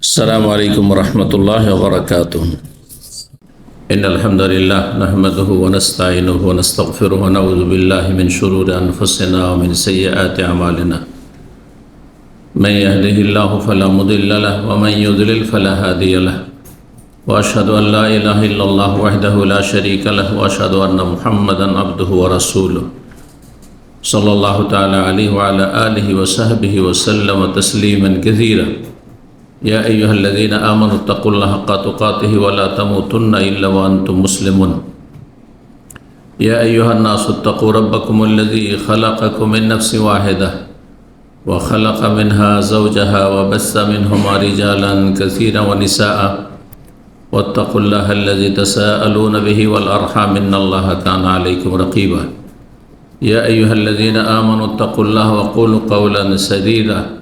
السلام عليكم ورحمة الله وبركاته. إن الحمد لله نحمده ونستعينه ونستغفره ونعوذ بالله من شرور أنفسنا ومن سيئات أعمالنا. من يهده الله فلا مضل له ومن يضلل فلا هادي له. وأشهد أن لا إله إلا الله وحده لا شريك له وأشهد أن محمدا عبده ورسوله صلى الله تعالى عليه وعلى آله وصحبه وسلم تسليما كثيرا. يا أيها الذين آمنوا اتقوا الله حق تقاته ولا تموتن إلا وأنتم مسلمون. يا أيها الناس اتقوا ربكم الذي خلقكم من نفس واحدة وخلق منها زوجها وبث منهما رجالا كثيرا ونساء واتقوا الله الذي تساءلون به والأرحام إن الله كان عليكم رقيبا. يا أيها الذين آمنوا اتقوا الله وقولوا قولا سديدا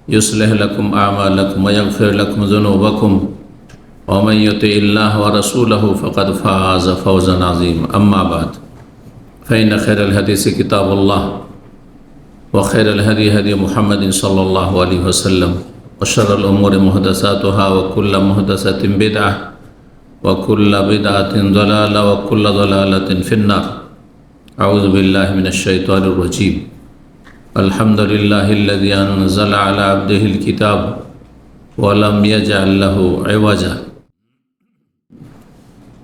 يصلح لكم أعمالكم ويغفر لكم ذنوبكم ومن يطع الله ورسوله فقد فاز فوزا عظيما. أما بعد فإن خير الحديث كتاب الله وخير الهدي هدي محمد صلى الله عليه وسلم وشر الأمور محدثاتها وكل محدثة بدعة وكل بدعة ضلالة وكل ضلالة في النار. أعوذ بالله من الشيطان الرجيم. الحمد لله الذي أنزل على عبده الكتاب ولم يجعل له عوجا.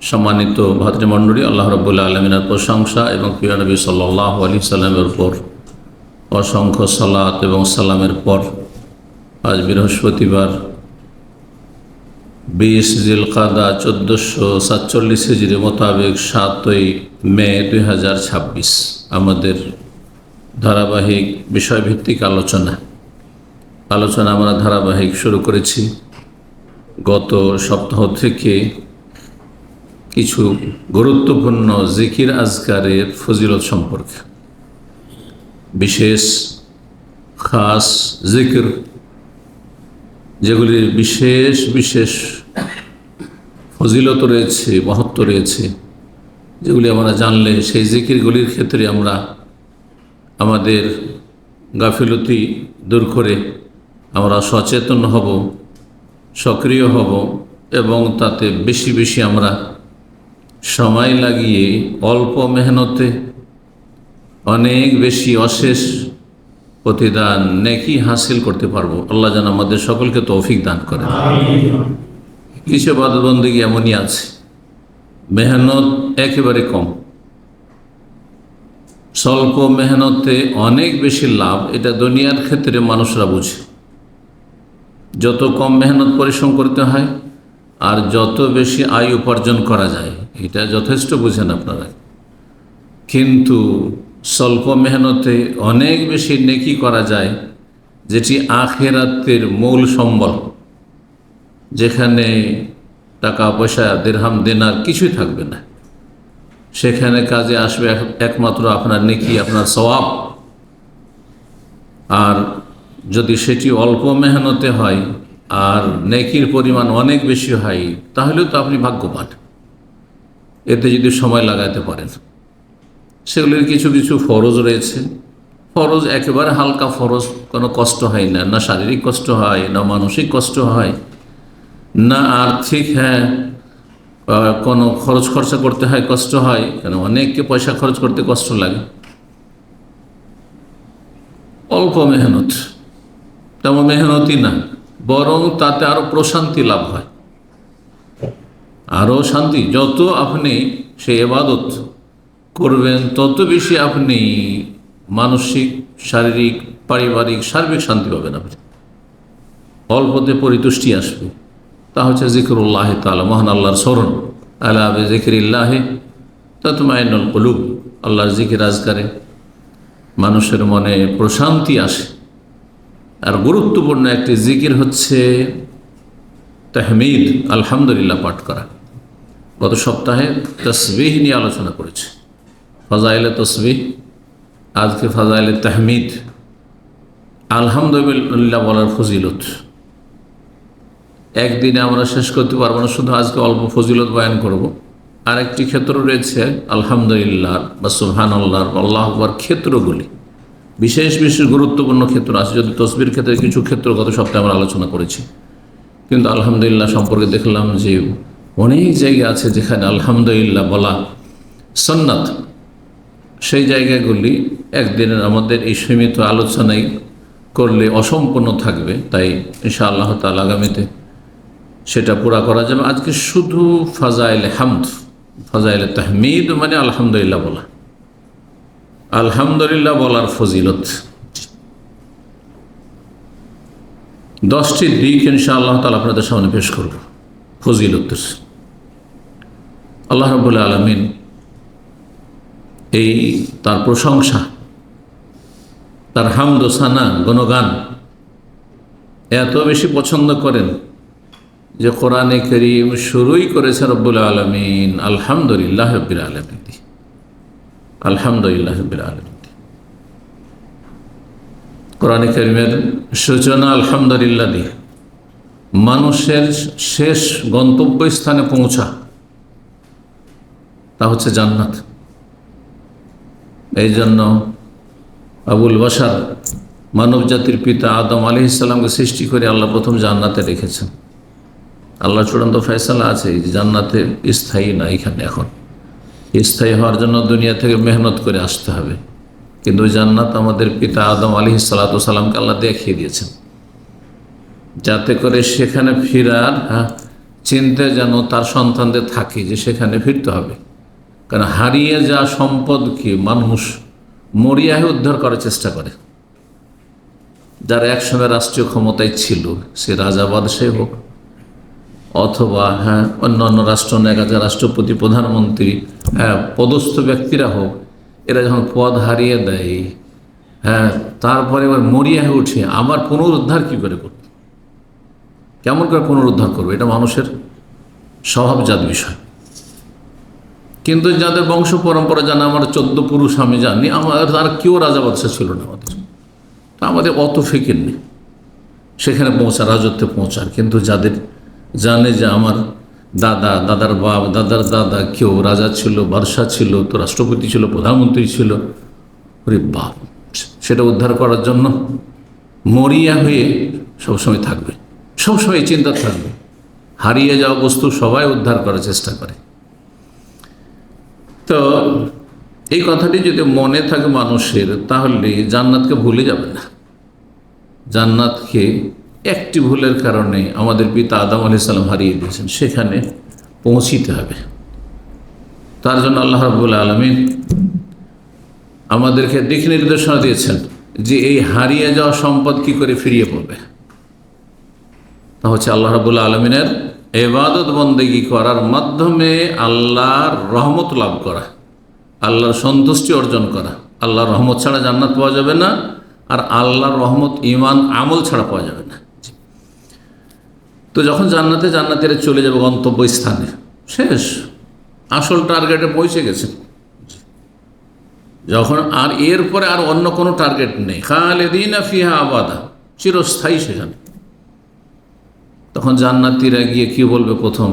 সম্মানিত ভাতৃমণ্ডলী, আল্লাহ রাব্বুল আলামিনের প্রশংসা এবং প্রিয় নবী সাল্লাল্লাহু আলাইহি সাল্লামের উপর অসংখ্য সালাত এবং সালামের পর আজ বৃহস্পতিবার 20 জিলকাদা 1447 হিজরি মোতাবেক 7 মে 2026 আমাদের ধারাবাহিক বিষয়ভিত্তিক আলোচনা আমরা ধারাবাহিক শুরু করেছি। গত সপ্তাহ থেকে কিছু গুরুত্বপূর্ণ জিকির আজকারের ফজিলত সম্পর্কে, বিশেষ খাস জিকির যেগুলির বিশেষ বিশেষ ফজিলত রয়েছে, মহত্ব রয়েছে, যেগুলি আমরা জানলে সেই জিকিরগুলির ক্ষেত্রে আমরা আমাদের গাফিলতি দূর করে আমরা সচেতন হব, সক্রিয় হব এবং তাতে বেশি বেশি আমরা সময় লাগিয়ে অল্প মেহনতে অনেক বেশি অশেষ প্রতিদান নেকি হাসিল করতে পারবো। আল্লাহ যেন আমাদের সকলকে তৌফিক দান করে। কিছু ইবাদত বন্দেগী এমনই আছে মেহনত একেবারে কম, স্বল্প মেহনতে অনেক বেশি লাভ। এটা দুনিয়ার ক্ষেত্রে মানুষরা বুঝে, যত কম মেহনত পরিশ্রম করতে হয় আর যত বেশি আয় উপার্জন করা যায় এটা যথেষ্ট বুঝেন আপনারা। কিন্তু স্বল্প মেহনতে অনেক বেশি নেকি করা যায়, যেটি আখিরাতের মূল সম্বল, যেখানে টাকা পয়সা দিরহাম দিনার কিছুই থাকবে না, সেখানে কাজে আসবে একমাত্র আপনার নেকি, আপনার সওয়াব। আর যদি সেটি অল্প মেহনতে হয় আর নেকির পরিমাণ অনেক বেশি হয়, তাহলে তো আপনি ভাগ্যবান। এতে যদি সময় লাগাতে পারেন। সেগুলির কিছু কিছু ফরজ রয়েছে। ফরজ একেবারে হালকা ফরজ, কোনো কষ্ট হয় না, না শারীরিক কষ্ট হয়, না মানসিক কষ্ট হয়, না আর্থিক কোনো খরচা করতে হয়, কষ্ট হয়, কেন অনেককে পয়সা খরচ করতে কষ্ট লাগে। অল্প মেহনত, তেমন মেহনতই না, বরং তাতে আরো প্রশান্তি লাভ হয়, আরো শান্তি। যত আপনি সেই ইবাদত করবেন তত বেশি আপনি মানসিক, শারীরিক, পারিবারিক, সার্বিক শান্তি পাবেন। আপনি অল্পতে পরিতুষ্টি আসবে। তা হচ্ছে জিকরুল্লাহ তাআলা, মহান আল্লাহর স্মরণ। আলা বিযিকরিল্লাহি তাতমাইন্নুল কুলুব। আল্লাহর জিকির আজকারে মানুষের মনে প্রশান্তি আসে। আর গুরুত্বপূর্ণ একটি জিকির হচ্ছে তাহমিদ, আলহামদুলিল্লাহ পাঠ করা। গত সপ্তাহে তাসবিহ নিয়ে আলোচনা করেছি, ফাজাইলে তাসবিহ। আজকে ফাজাইলে তাহমিদ, আলহামদুলিল্লাহ বলার ফজিলত। একদিনে আমরা শেষ করতে পারবো না, শুধু আজকে অল্প ফজিলত বয়ান করব। আরেকটি ক্ষেত্র রয়েছে আলহামদুলিল্লাহ বা সুবহানাল্লাহ, আল্লাহু আকবার ক্ষেত্রগুলি, বিশেষ বিশেষ গুরুত্বপূর্ণ ক্ষেত্র আছে। যদি তসবির ক্ষেত্রে কিছু ক্ষেত্র গত সপ্তাহে আমরা আলোচনা করেছি, কিন্তু আলহামদুলিল্লাহ সম্পর্কে দেখলাম যে অনেক জায়গা আছে যেখানে আলহামদুলিল্লাহ বলা সুন্নাত। সেই জায়গাগুলি একদিনের আমাদের এই সীমিত আলোচনায় করলে অসম্পূর্ণ থাকবে, তাই ইনশাআল্লাহ তাআলা আগামীতে সেটা পুরা করা যাবে। আজকে শুধু ফাজাইলে হামদ, ফাজাইলে তাহমিদ মানে আলহামদুলিল্লাহ বলা, আলহামদুলিল্লাহ বলার ফজিলত 10টি দিক ইনশাআল্লাহ তাআলা আপনাদের সামনে পেশ করব। ফজিলতের আল্লাহ রাব্বুল আলামিন এই তার প্রশংসা, তার হামদ ও সানা গুণগান এত বেশি পছন্দ করেন যে কোরআনে কারীম শুরুই করেছে রব্বুল আলামিন আলহামদুলিল্লাহ রাব্বিল আলামিন, আলহামদুলিল্লাহ রাব্বিল আলামিন। কোরআনে কারীমের সূচনা আলহামদুলিল্লাহ দিয়ে, মানুষের শেষ গন্তব্যস্থানে পৌঁছা, তা হচ্ছে জান্নাত। এই জন্য আবুল বাশার মানব জাতির পিতা আদম আলাইহিস সালামকে সৃষ্টি করে আল্লাহ প্রথম জান্নাতে রেখেছেন। আল্লাহ চূড়ান্ত ফয়সালা আছে যে জান্নাতে স্থায়ী না, এখানে এখন স্থায়ী হওয়ার জন্য দুনিয়া থেকে মেহনত করে আসতে হবে। কিন্তু জান্নাত আমাদের পিতা আদম আলাইহিস সালামকে আল্লাহ দেখিয়ে দিয়েছেন, যাতে করে সেখানে ফিরার চিন্তা যেন তার সন্তানদের থাকে যে সেখানে ফিরতে হবে। কারণ হারিয়ে যাওয়া সম্পদকে মানুষ মরিয়ায় উদ্ধার করার চেষ্টা করে। যারা একসময় রাষ্ট্রীয় ক্ষমতায় ছিল, সে রাজা বাদশাহ হোক অথবা অন্যান্য রাষ্ট্রনায়ক, রাষ্ট্রপতি, প্রধানমন্ত্রী, পদস্থ ব্যক্তিরা হোক, এরা যখন পদ হারিয়ে দেয়, তারপরে এবার মরিয়া হয়ে উঠে আবার পুনরুদ্ধার কী করে করবে, কেমন করে পুনরুদ্ধার করবে, এটা মানুষের স্বভাবজাত বিষয়। কিন্তু যাদের বংশ পরম্পরা জানে, আমার 14 পুরুষ আমি জানি, আমার আর কেউ রাজা বাদশাহ ছিল না আমাদের, তা আমাদের অত ফিকির নেই সেখানে পৌঁছা, রাজত্বে পৌঁছার। কিন্তু যাদের জানে যে আমার দাদা, দাদার বাপ, দাদার দাদা কেউ রাজা ছিল, বাদশাহ ছিল, তো রাষ্ট্রপতি ছিল, প্রধানমন্ত্রী ছিল, ওরে বাপ, সেটা উদ্ধার করার জন্য মরিয়া হয়ে সবসময় থাকবে, সবসময় চিন্তা থাকবে। হারিয়ে যাওয়া বস্তু সবাই উদ্ধার করার চেষ্টা করে। তো এই কথাটি যদি মনে থাকে মানুষের, তাহলে জান্নাতকে ভুলে যাবে না। জান্নাতকে একটি ভুলের কারণে আমাদের পিতা আদম আলাইহিস সালাম হারিয়ে দিয়েছেন, সেখানে পৌঁছিতে হবে। তার জন্য আল্লাহ রাব্বুল আলামিন আমাদেরকে দিক নির্দেশনা দিয়েছেন যে এই হারিয়ে যাওয়া সম্পদ কি করে ফিরিয়ে পাবে। তা হচ্ছে আল্লাহ রাব্বুল আলামিনের ইবাদত বন্দেগী করার মাধ্যমে আল্লাহর রহমত লাভ করা, আল্লাহর সন্তুষ্টি অর্জন করা। আল্লাহর রহমত ছাড়া জান্নাত পাওয়া যাবে না, আর আল্লাহর রহমত ঈমান আমল ছাড়া পাওয়া যাবে না। তো যখন জান্নাতেরা চলে যাবে গন্তব্যস্থানে, শেষ, আসল টার্গেটে পৌঁছে গেছে যখন, আর এরপরে আর অন্য কোনো টার্গেট নেই, খালিদিনা ফিহা আবাদা, চিরস্থায়ী সেখানে। তখন জান্নাতীরা গিয়ে কি বলবে? প্রথম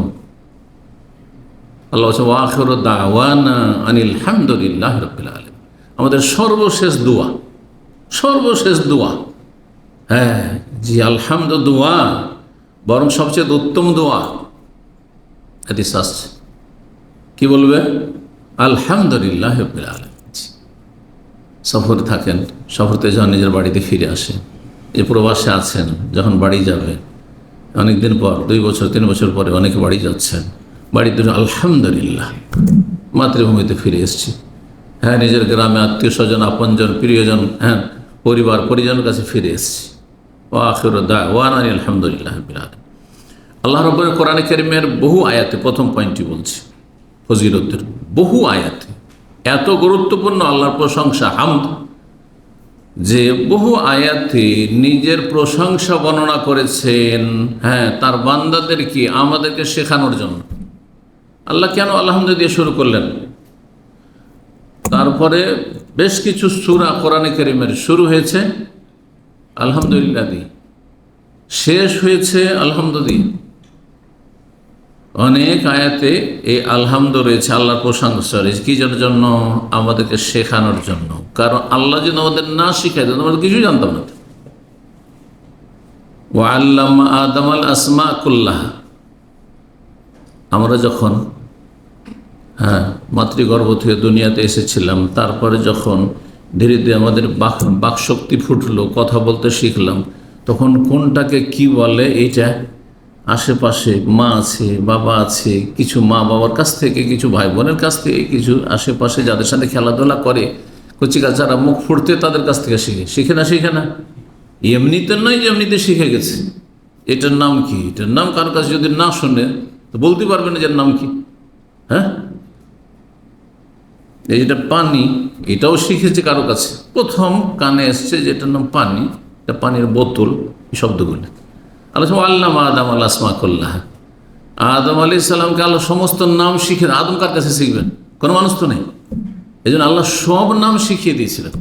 আল্লাহ ওয়া আখিরু দাওয়ানা আনিল হামদুলিল্লাহি রাব্বিল আলামিন, আমাদের সর্বশেষ দোয়া, সর্বশেষ দোয়া, জি আলহামদু দোয়া, বরং সবচেয়ে উত্তম দোয়া হাদিস আসছে, কি বলবে? আলহামদুলিল্লাহি রাব্বিল আলামিন। সফরে থাকেন, সফরতে যখন নিজের বাড়িতে ফিরে আসেন, যে প্রবাসে আছেন, যখন বাড়ি যাবে অনেকদিন পর, 2 বছর 3 বছর পরে অনেকে বাড়ি যাচ্ছেন, বাড়িতে আলহামদুলিল্লাহ, মাতৃভূমিতে ফিরে এসেছি, নিজের গ্রামে আত্মীয় স্বজন, আপনজন, প্রিয়জন, পরিবার পরিজনের কাছে ফিরে এসেছি। ওয়া আখিরু দাওয়ানা আলহামদুলিল্লাহি রাব্বিল আলামিন। আল্লাহ রাব্বুল কোরআনে কারীমের বহু আয়াতে, প্রথম পয়েন্টটি বলছি, ফজিলতের বহু আয়াতে এত গুরুত্বপূর্ণ আল্লাহর প্রশংসা, হামদ, যে বহু আয়াতে নিজের প্রশংসা বর্ণনা করেছেন, তার বান্দাদেরকে, আমাদেরকে শেখানোর জন্য। আল্লাহ কেন আলহামদুলিল্লাহ দিয়ে শুরু করলেন? তারপরে বেশ কিছু সূরা কোরআনে কারীমের শুরু হয়েছে আলহামদুলিল্লাহ দিয়ে, শেষ হয়েছে আলহামদুলিল্লাহ। অনেক আয়াতে এই আলহামদু রয়েছে, আল্লাহর প্রশংসা রয়েছে। কি জন্য? আমাদেরকে শেখানোর জন্য। কারণ আল্লাহ যদি আমাদের না শিখাই দিত, আমরা কিছুই জানতাম না। ওয়া আল্লামা আদম আল আসমা কুল্লাহা। আমরা যখন মাতৃগর্ভ থেকে দুনিয়াতে এসেছিলাম, তারপরে যখন ধীরে ধীরে আমাদের বাকশক্তি ফুটলো, কথা বলতে শিখলাম, তখন কোনটাকে কি বলে এইটা আশেপাশে মা আছে, বাবা আছে, কিছু মা বাবার কাছ থেকে, কিছু ভাই বোনের কাছ থেকে, কিছু আশেপাশে যাদের সাথে খেলাধুলা করে কচিকাচারা মুখ ফুটতে তাদের কাছ থেকে শিখে না এমনিতে নয় যে এমনিতে শিখে গেছে। এটার নাম কি, এটার নাম কারোর কাছে যদি না শোনে তো বলতে পারবে না যে নাম কি। হ্যাঁ, এই যেটা পানি, এটাও শিখেছে কারো কাছে, প্রথম কানে এসছে যেটার নাম পানি, এটা পানির বোতল, এই শব্দগুলো আল্লামা আদম আল আসমা কুল্লাহা। আদম আলী সাল্লামকে আল্লাহ সমস্ত নাম শিখে, আদম কার কাছে শিখবেন? কোনো মানুষ তো নেই, এই জন্য আল্লাহ সব নাম শিখিয়ে দিয়েছিলেন।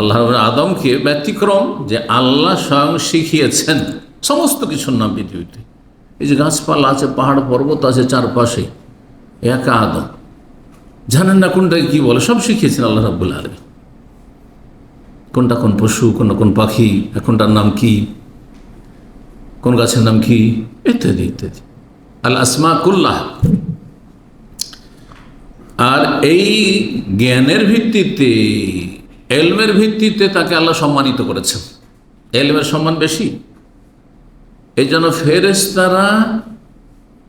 আল্লাহ আদমকে ব্যতিক্রম যে আল্লাহ স্বয়ং শিখিয়েছেন সমস্ত কিছুর নাম পৃথিবীতে। এই যে গাছপালা আছে, পাহাড় পর্বত আছে চারপাশে, একা আদম জানেন না কোনটাকে কি বলে, সব শিখিয়েছেন আল্লাহ রাব্বুল আলামিন। কোনটা কোন পশু, কোন পাখি, কোনটার নাম কি, কোন গাছের নাম কি, ইত্যাদি ইত্যাদি, আল আসমা কুল্লাহ। আর এই জ্ঞানের ভিত্তিতে, এলমের ভিত্তিতে তাকে আল্লাহ সম্মানিত করেছেন। এলমের সম্মান বেশি, এই জন্য ফেরেশতারা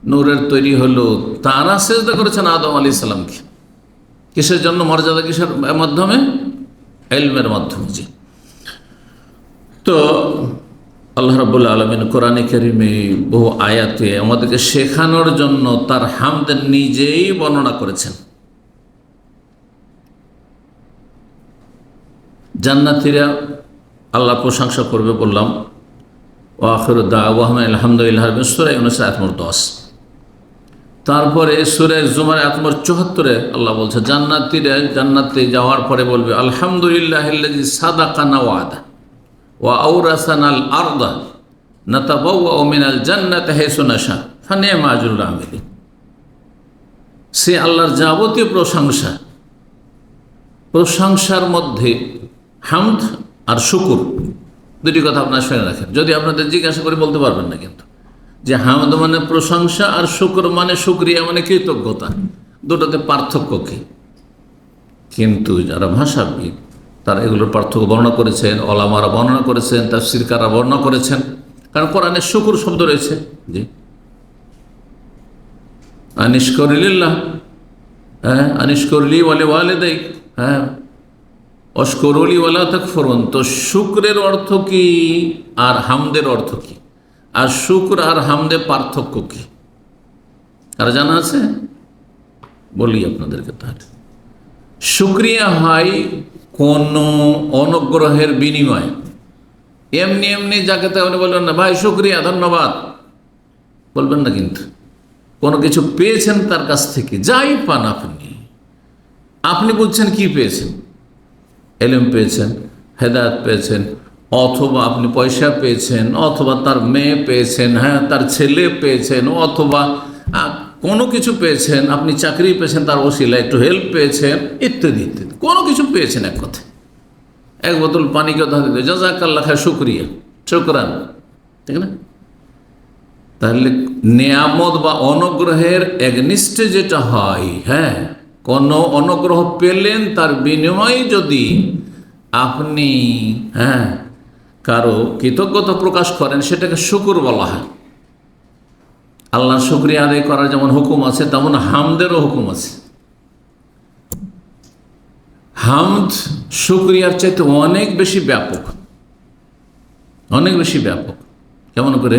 নূরের তৈরি হলো, তারা সেজদা করেছেন আদম আলী সালামকে। কিসের জন্য? মর্যাদা কিসের মাধ্যমে? এলমের মাধ্যমে। জি। তো আল্লাহ রাব্বুল আলামিন কোরআনে কারিমে বহু আয়াতে আমাদেরকে শেখানোর জন্য তার হামদ নিজেই বর্ণনা করেছেন। জান্নাতীরা আল্লাহ প্রশংসা করবে বললাম, ওয়া আখিরু দাওয়াহুম আলহামদুলিল্লাহি রাব্বিল আলামিন, সূরা ইউনূস আয়াত নম্বর 10। তারপরে সূরা জুমার আয়াত নম্বর 74 আল্লাহ বলছে জান্নাতীরা জান্নাতে যাওয়ার পরে বলবে আলহামদুলিল্লাহিল্লাযী সাদাকানা ওয়াদা ওয়া আওরাসানাল আরদা নাতাবাওয়াউ মিনাল জান্নাতি হাইসু নাশা ফানি'মা আজরুল আমিলিন। সে আল্লাহর যাবতীয় প্রশংসার মধ্যে হামদ আর শুকুর, দুটি কথা আপনারা শুনে রাখেন। যদি আপনাদের জিজ্ঞাসা করে বলতে পারবেন না কিন্তু, যে হামদ মানে প্রশংসা আর শুকর মানে শুকরিয়া মানে কৃতজ্ঞতা, দুটোতে পার্থক্য কী? কিন্তু যারা ভাষাবিদ তারা এগুলোর পার্থক্য বর্ণনা করেছেন, ওলামারা বর্ণনা করেছেন, তাফসীরকাররা বর্ণনা করেছেন। কারণ কোরআনে শুকুর শব্দ রয়েছে। জি, আনিশকুরিল্লাহ, হ্যাঁ, আনিশকুরলি ওয়ালি ওয়ালিদাইক, হ্যাঁ, অশকুরুলি ওয়ালা তাকফুরুন। তো শুকরের অর্থ কি আর হামদের অর্থ কি, আর শুকর আর হামদে পার্থক্য কি আর জানা আছে? বলি আপনাদেরকে। তাহলে শুকরিয়া হয় কোনো অনুগ্রহের বিনিময়, এমনি এমনি যাকে তেমনি বলবেন না ভাই শুকরিয়া ধন্যবাদ বলবেন না, কিন্তু কোনো কিছু পেয়েছেন তার কাছ থেকে, যাই পান আপনি বুঝছেন কি পেয়েছেন, এলেম পেয়েছেন, হেদায়েত পেয়েছেন, অথবা আপনি পয়সা পেয়েছেন, অথবা তার মেয়ে পেয়েছেন, হ্যাঁ, তার ছেলে পেয়েছেন, অথবা কোনো কিছু পেয়েছেন, আপনি চাকরি পেয়েছেন, তার ওসিলা একটু হেল্প পেয়েছেন, ইত্যাদি ইত্যাদি, কোনো কিছু পেয়েছেন। এক কথা, এক বোতল পানিকে ধরে জাযাকাল্লাহ খায়, শুকরিয়া, শুকরান, ঠিক না? তাহলে নেয়ামত বা অনুগ্রহের একনিষ্ঠে যেটা হয়, হ্যাঁ, কোনো অনুগ্রহ পেলেন তার বিনিময়ে যদি আপনি, হ্যাঁ, কারো কৃতজ্ঞতা প্রকাশ করেন, সেটাকে শুকুর বলা হয়। আল্লাহ শুকরিয়া আদায় করার যেমন হুকুম আছে, তেমন হামদেরও হুকুম আছে। হামদ শুকরিয়ার চাইতে অনেক বেশি ব্যাপক, অনেক বেশি ব্যাপক। কেমন করে?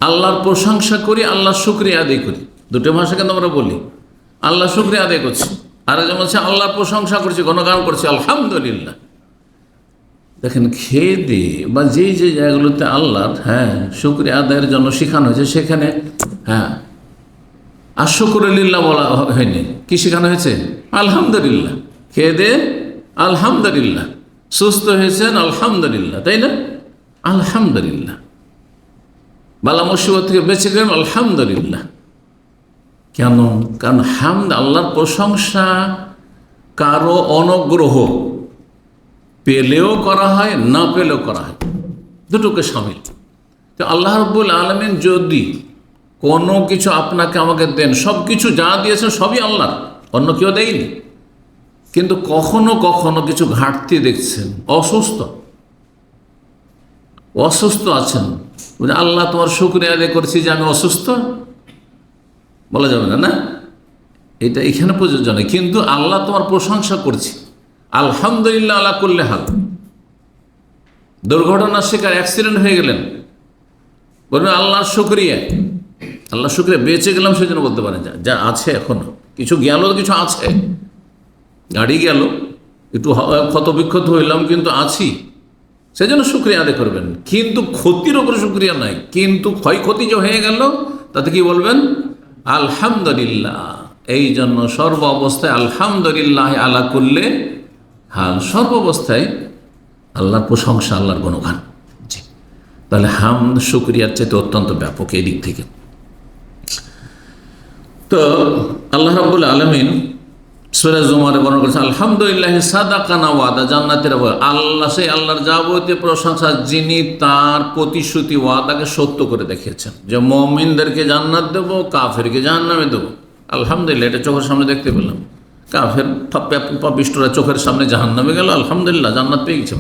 আল্লাহর প্রশংসা করি, আল্লাহ শুকরিয়া আদায় করি, দুটো ভাষা কিন্তু আমরা বলি। আল্লাহ শুকরিয়া আদায় করছি, আর যেমন হচ্ছে আল্লাহর প্রশংসা করছি, গুণগান করছি, আলহামদুলিল্লাহ। দেখেন, খেয়ে দিয়ে বা যেই যে জায়গাগুলোতে আল্লাহর, হ্যাঁ, শুকরিয়া আদায়ের জন্য শেখানো হয়েছে, সেখানে, হ্যাঁ, আর শুকরুলিল্লাহ বলা হয়নি। কি শেখানো হয়েছে? আলহামদুলিল্লাহ। খেয়ে দিয়ে আলহামদুলিল্লাহ, সুস্থ হয়েছেন আলহামদুলিল্লাহ, তাই না? আলহামদুলিল্লাহ। বালা মুসিবত থেকে বেঁচে গেলেন আলহামদুলিল্লাহ। কেন? কারণ হামদ আল্লাহর প্রশংসা কারো অনুগ্রহ পেলেও করা হয়, না পেলেও করা হয়। দুটোকে সামিল। তো আল্লাহ রাব্বুল আলামিন যদি কোনো কিছু আপনাকে আমাকে দেন, সব কিছু যা দিয়েছেন সবই আল্লাহর, অন্য কেউ দেয়নি। কিন্তু কখনো কখনো কিছু ঘাটতি দেখছেন, অসুস্থ আছেন, আল্লাহ তোমার শুকরিয়া আদায় করছি যে আমি অসুস্থ, বলা যাবে না, না এটা এখানে প্রযোজ্য নয়। কিন্তু আল্লাহ তোমার প্রশংসা করছি, আলহামদুলিল্লাহ আলা কুল্লি হাল। দুর্ঘটনার শিকার, অ্যাক্সিডেন্ট হয়ে গেলেন, বলবেন আল্লাহর শুকরিয়া, আল্লাহ শুকরিয়া বেঁচে গেলাম সেজন্য বলতে পারেন, যা আছে এখনো কিছু গেল, কিছু আছে, গাড়ি গেল, একটু ক্ষত বিক্ষত হইলাম কিন্তু আছি, সেজন্য শুকরিয়া আদায় করবেন। কিন্তু ক্ষতির ওপরে শুকরিয়া নাই, কিন্তু ক্ষয়ক্ষতি যে হয়ে গেল তাতে কি বলবেন? আলহামদুলিল্লাহ। এই জন্য সর্ব অবস্থায় আলহামদুলিল্লাহ আলা কুল্লি হাল, সর্ব অবস্থায় আল্লাহর প্রশংসা, আল্লাহর গুণগান। জি, তাহলে হামদ শুকরিয়ার চাইতে অত্যন্ত ব্যাপক এই দিক থেকে। তো আল্লাহ রাব্বুল আলামিন সূরা জুমারে বর্ণনা করেছেন, আলহামদুলিল্লাহ সাদাকানা ওয়াদা, জান্নাতের আল্লাহ, সেই আল্লাহর যাবতীয় প্রশংসা যিনি তার প্রতিশ্রুতি ওয়াদাকে সত্য করে দেখিয়েছেন, যে মুমিনদেরকে জান্নাত দেব, কাফেরকে জাহান্নামে দেব। আলহামদুলিল্লাহ, এটা চোখের সামনে দেখতে পেলাম। কাফের পাপিষ্ঠরা চোখের সামনে জাহান্নামে গেল, আলহামদুলিল্লাহ জান্নাত পেয়ে গেছে।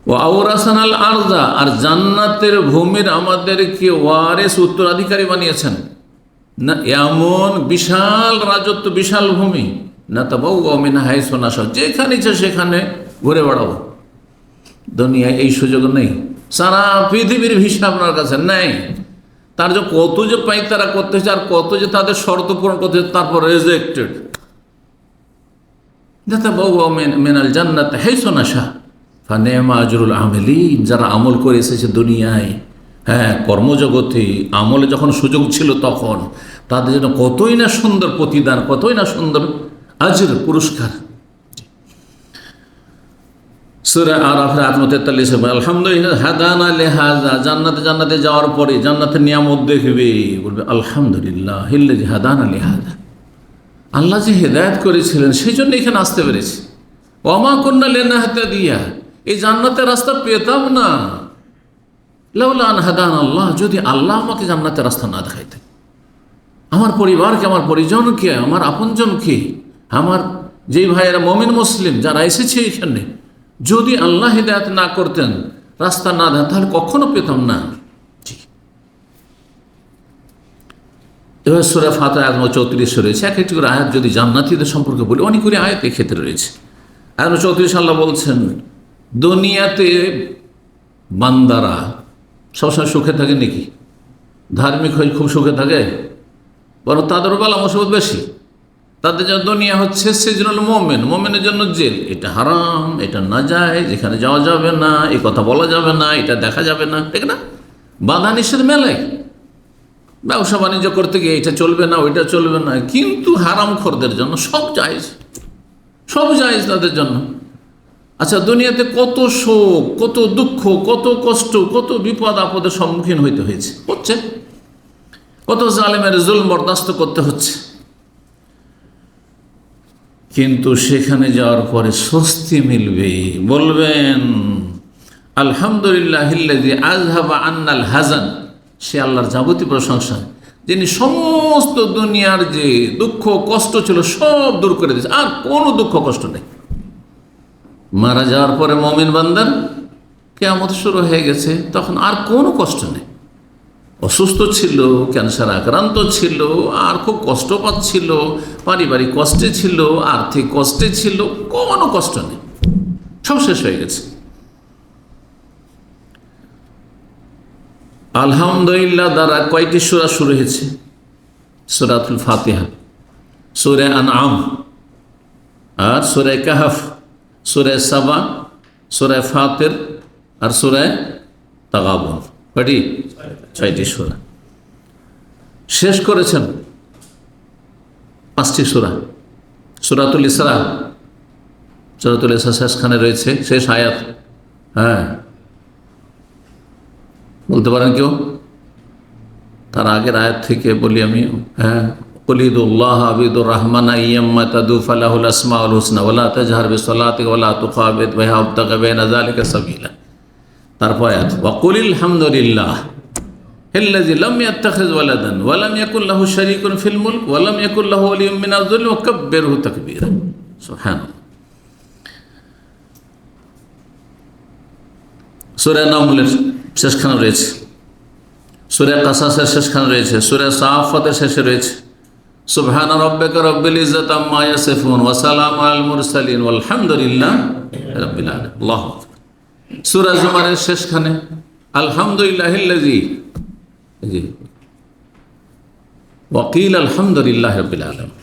ও আওরাসানাল আরজা, আর জান্নাতের ভূমির আমাদেরকে ওয়ারিস, উত্তরাধিকারী বানিয়েছেন। না এমন বিশাল রাজত্ব, বিশাল ভূমি, না তাবাউওয়া মিন হাইসু নাশা, যেখানে ইচ্ছে সেখানে ঘুরে বেড়াবো। দুনিয়ায় এই সুযোগ নেই, সারা পৃথিবীর ভিসা আপনার কাছে নেই। তার যে কত যে পাইতারা করতে হচ্ছে, আর কত যে তাদের শর্ত পূরণ করতে হচ্ছে, তারপর রেজেক্টেড। না তাবাউওয়া মিনাল জান্নাতি হাইসু নাশা ফানি'মা আজরুল আমিলিন, যারা আমল করে এসেছে দুনিয়ায়, হ্যাঁ কর্মজগতে আমলে যখন সুযোগ ছিল তখন তাদের জন্য কতই না সুন্দর প্রতিদান, কতই না সুন্দর আজর, পুরস্কার। সূরা আরাফের 43 আলহামদুলিল্লাহ হাদানা লিহাযা, জান্নাতে যাওয়ার পরে জান্নাতের নিয়ামত দেখবে, বলবে আলহামদুলিল্লাহ হিল্লাযী হাদানা লিহাযা, আল্লাহ যে হেদায়েত করেছিলেন সেই জন্য এখানে আসতে পেরেছি। ওয়া মা কুন্না লিনাহতাদিয়া, এই জান্নাতের রাস্তা পেতাম না, লাউলা আন হাদানা আল্লাহ, যদি আল্লাহ আমাকে জান্নাতের রাস্তা না দেখাইতেন, আমার পরিবারকে, আমার পরিজনকে, আমার আপনজনকে, আমার যেই ভাইয়েরা মুমিন মুসলিম যারা এসেছে এখানে, যদি আল্লাহ হিদায়াত না করতেন, রাস্তা না দেন, তাহলে কখনো পেতাম না। জি, এবার সূরা ফাতিহা আয়াত 34 রয়েছে। এক একটি করে আয়াত যদি জান্নাতীদের সম্পর্কে বলি, অনেকগুলি আয়াত এই ক্ষেত্রে রয়েছে। আয়াত 34 আল্লাহ বলছেন, দুনিয়াতে বান্দারা সবসময় সুখে থাকে নাকি? ধার্মিক হয়ে খুব সুখে থাকে? বরং তাদের বেলা মুসিবত বেশি। তাদের জন্য দুনিয়া হচ্ছে সিজনুল মুমিন, মুমিনের জন্য জেল। এটা হারাম, এটা নাজায়েজ, এখানে যাওয়া যাবে না, এই কথা বলা যাবে না, এটা দেখা যাবে না, ঠিক না? বাধা নিষেধ মেলায়, ব্যবসা বাণিজ্য করতে গিয়ে এটা চলবে না, ওইটা চলবে না। কিন্তু হারামখোরদের জন্য সব জায়েজ, সব জায়েজ তাদের জন্য। আচ্ছা, দুনিয়াতে কত শোক, কত দুঃখ, কত কষ্ট, কত বিপদ আপদের সম্মুখীন হচ্ছে, কত জালেমের জুলম বরদাস্ত করতে হচ্ছে। কিন্তু সেখানে যাওয়ার পরে স্বস্তি মিলবে, বলবেন আলহামদুলিল্লাহিল্লাযী আযহাবা আন্নাল হাযান, সে আল্লাহর যাবতীয় প্রশংসা যিনি সমস্ত দুনিয়ার যে দুঃখ কষ্ট ছিল সব দূর করে দিয়েছে, আর কোনো দুঃখ কষ্ট নেই। মারা যাওয়ার পরে মুমিন বান্দার কিয়ামত শুরু হয়ে গেছে, তখন আর কোনো কষ্ট নেই। অসুস্থ ছিল, ক্যান্সার আক্রান্ত ছিল, আর খুব কষ্ট পাচ্ছিল, পারিবারিক কষ্টে ছিল, আর্থিক কষ্টে ছিল, কোনো কষ্ট নেই, সব শেষ হয়ে গেছে। আলহামদুলিল্লাহ দ্বারা কয়টি সূরা শুরু হয়েছে? সূরাতুল ফাতিহা, সূরা আনআম, আর সূরা কাহফ, সূরা সাবা, সূরা ফাতির, আর সূরা তাগাবুন। কয়টি? 6টি সূরা। শেষ করেছেন 5টি সূরা। সূরাতুল ইসরা, সূরাতুল ইসরা শেষখানে রয়েছে, শেষ আয়াত। হ্যাঁ, বলতে পারেন কেউ? তার আগের আয়াত থেকে বলি আমি। হ্যাঁ, কুলিদুল্লাহ আবিদুর রহমান আইয়াম্মা তাদু ফালাহুল আসমাউল হুসনা ওয়ালা তাজহার বিসসালাতি ওয়ালা তুখাবিত বিহা ওয়াবতাগি বাইনা যালিকা সাবিলা। তারপর ওয়াকুলিল হামদুলিল্লাহ আল্লাযী লাম ইয়াত্তাখিয ওয়ালাদান ওয়া লাম ইয়াকুল লাহু শারীকুন ফিল মুলক ওয়া লাম ইয়াকুল লাহু ওয়ালিয়্যুম মিনাজ যুল্লি ওয়া কাব্বিরহু তাকবীরা। সুবহানাল্লাহ। সূরা নামলের শেষখানে রয়েছে, সূরা কাসাসের শেষখানে রয়েছে, সূরা সাফাতের শেষে রয়েছে সুবহানা রাব্বিকা রাব্বিল ইজ্জাতি আম্মা ইয়াসিফুন ওয়া সালামুন আলাল মুরসালিন ওয়াল হামদুলিল্লাহি রাব্বিল আলামিন। আল্লাহু আকবার। সূরা জুমারের শেষখানে আলহামদুলিল্লাহিল্লাযী ওয়া কিলা আলহামদুলিল্লাহি রাব্বিল আলামিন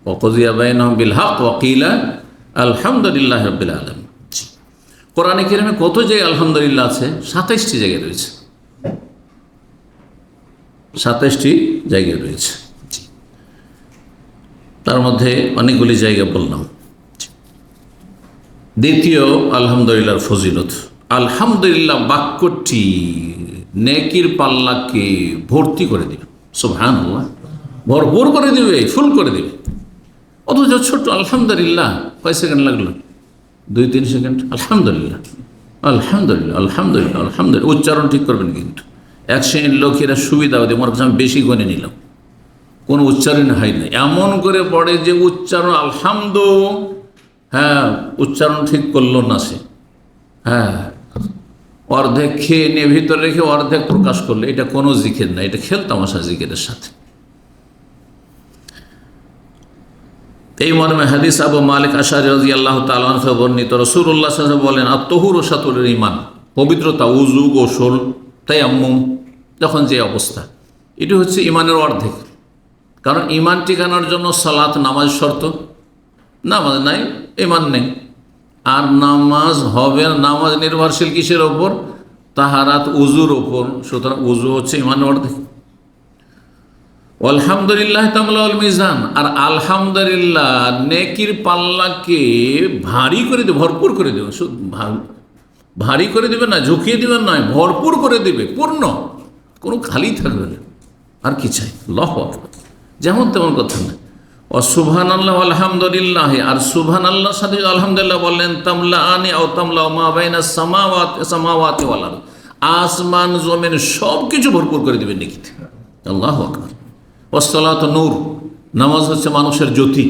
ওয়া কুযিয়া বাইনাহুম বিল হক ওয়া কিলা আলহামদুলিল্লাহি রাব্বিল আলামিন। কোরআনে কারিমে কত জায়গায় আলহামদুলিল্লাহ আছে? 27টি জায়গায় রয়েছে, 27টি জায়গায় রয়েছে। তার মধ্যে অনেকগুলি জায়গা বললাম। দ্বিতীয় আলহামদুলিল্লাহর ফজিলত, আলহামদুলিল্লাহ বাক্যটি নেকির পাল্লাকে ভর্তি করে দিবে। সুবহানাল্লাহ, ভরপুর করে দিবে, ফুল করে দিবে। অথচ ছোট্ট আলহামদুলিল্লাহ কয় সেকেন্ড লাগলো? 2-3 সেকেন্ড। আলহামদুলিল্লাহ আলহামদুলিল্লাহ আলহামদুলিল্লাহ আলহামদুলিল্লাহ উচ্চারণ ঠিক করবেন কিন্তু। এক শ্রেণীর লোকেরা সুবিধা হতে মনে করছে আমি বেশি গণে নিলাম, কোনো উচ্চারণ হয় না, এমন করে পড়ে যে উচ্চারণ আলহামদু, হ্যাঁ উচ্চারণ ঠিক করলো না সে, হ্যাঁ অর্ধেক খেয়ে নিয়ে ভিতরে রেখে অর্ধেক প্রকাশ করলো। এটা কোনো জিকির না, এটা খেলতামাশা জিকিরের সাথে। এই মর্মে হাদিস আবু মালিক আশআরী রাদিয়াল্লাহু তাআলা আনহু বর্ণিত, রাসূলুল্লাহ সাল্লাল্লাহু আলাইহি ওয়াসাল্লাম বলেন আত-তাহুরু শাতরুল ঈমান, পবিত্রতা, ওযু, গোসল, তায়াম্মুম, যখন যে অবস্থা, এটি হচ্ছে ঈমানের অর্ধেক। কারণ ঈমান টিকানোর জন্য সালাত, নামাজ শর্ত, নামাজ নাই ঈমান নেই। আর নামাজ হবে, নামাজ নির্ভরশীল কিসের ওপর? তাহারাত, ওযুর ওপর। সুতরাং ওযু হচ্ছে ঈমানের অর্ধেক। আলহামদুলিল্লাহ তামলাউল মিজান, আর আলহামদুলিল্লাহ নেকির পাল্লাকে ভারী করে দেবে, ভরপুর করে দেবে। শুধু ভারী করে দেবে না, ঝুঁকিয়ে দেবে নয়, ভরপুর করে দেবে, পূর্ণ, কোনো খালি থাকবে না। আর কি চাই? আল্লাহু আকবার। যেমন তেমন কথা না। ও সুবহানাল্লাহ আলহামদুলিল্লাহ, আর সুবহানাল্লাহর সাথে আলহামদুলিল্লাহ বললেন তামলাআনি আও তামলাউ মা বাইনাস সামাওয়াতি ওয়াল আরদ, আসমান জমিন সব কিছু ভরপুর করে দেবে নেকিতে। আল্লাহু আকবার। ওয়াসসালাতু নূর, নামাজ হচ্ছে মানুষের জ্যোতি,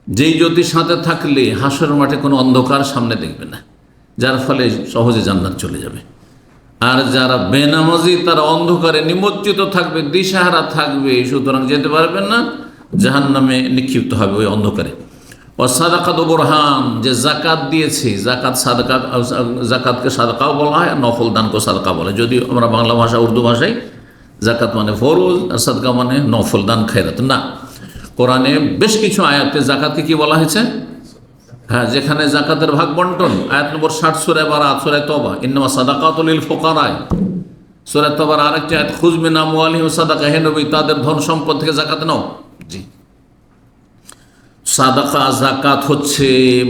যেই জ্যোতির সাথে থাকলে হাসরের মাঠে কোনো অন্ধকার সামনে দেখবে না, যার ফলে সহজে জান্নাত চলে যাবে। আর যারা বেনামাজি তারা অন্ধকারে নিমজ্জিত থাকবে, দিশাহারা থাকবে, সুতরাং যেতে পারবেন না, জাহান্নামে নিক্ষিপ্ত হবে ওই অন্ধকারে। ও সাদাকাত বুরহান, যে জাকাত দিয়েছে, জাকাত সাদাকাত, জাকাতকে সাদাকাও বলা হয়, আর নফল দানকে সাদাকা বলা হয়। যদিও আমরা বাংলা ভাষা, উর্দু ভাষায় জাকাত মানে ফরজ আর সাদকা মানে নফল দান, খায়রাত না। কোরআনে বেশ কিছু আয়াতে জাকাতকে কি বলা হয়েছে? হ্যাঁ, যেখানে জাকাতের ভাগ বন্টন, আয়াত নম্বর 60 সূরা বারাত, সূরা তওবা, ইন্নামা সাদাকাতুল লিল ফুকারা, সূরা তওবার আরেকটি আয়াত, খুয মিন আমওয়ালিহিম সাদাকা, হে নবী তাদের ধন সম্পদ থেকে জাকাত নাও। জি, সাদাকা, জাকাত হচ্ছে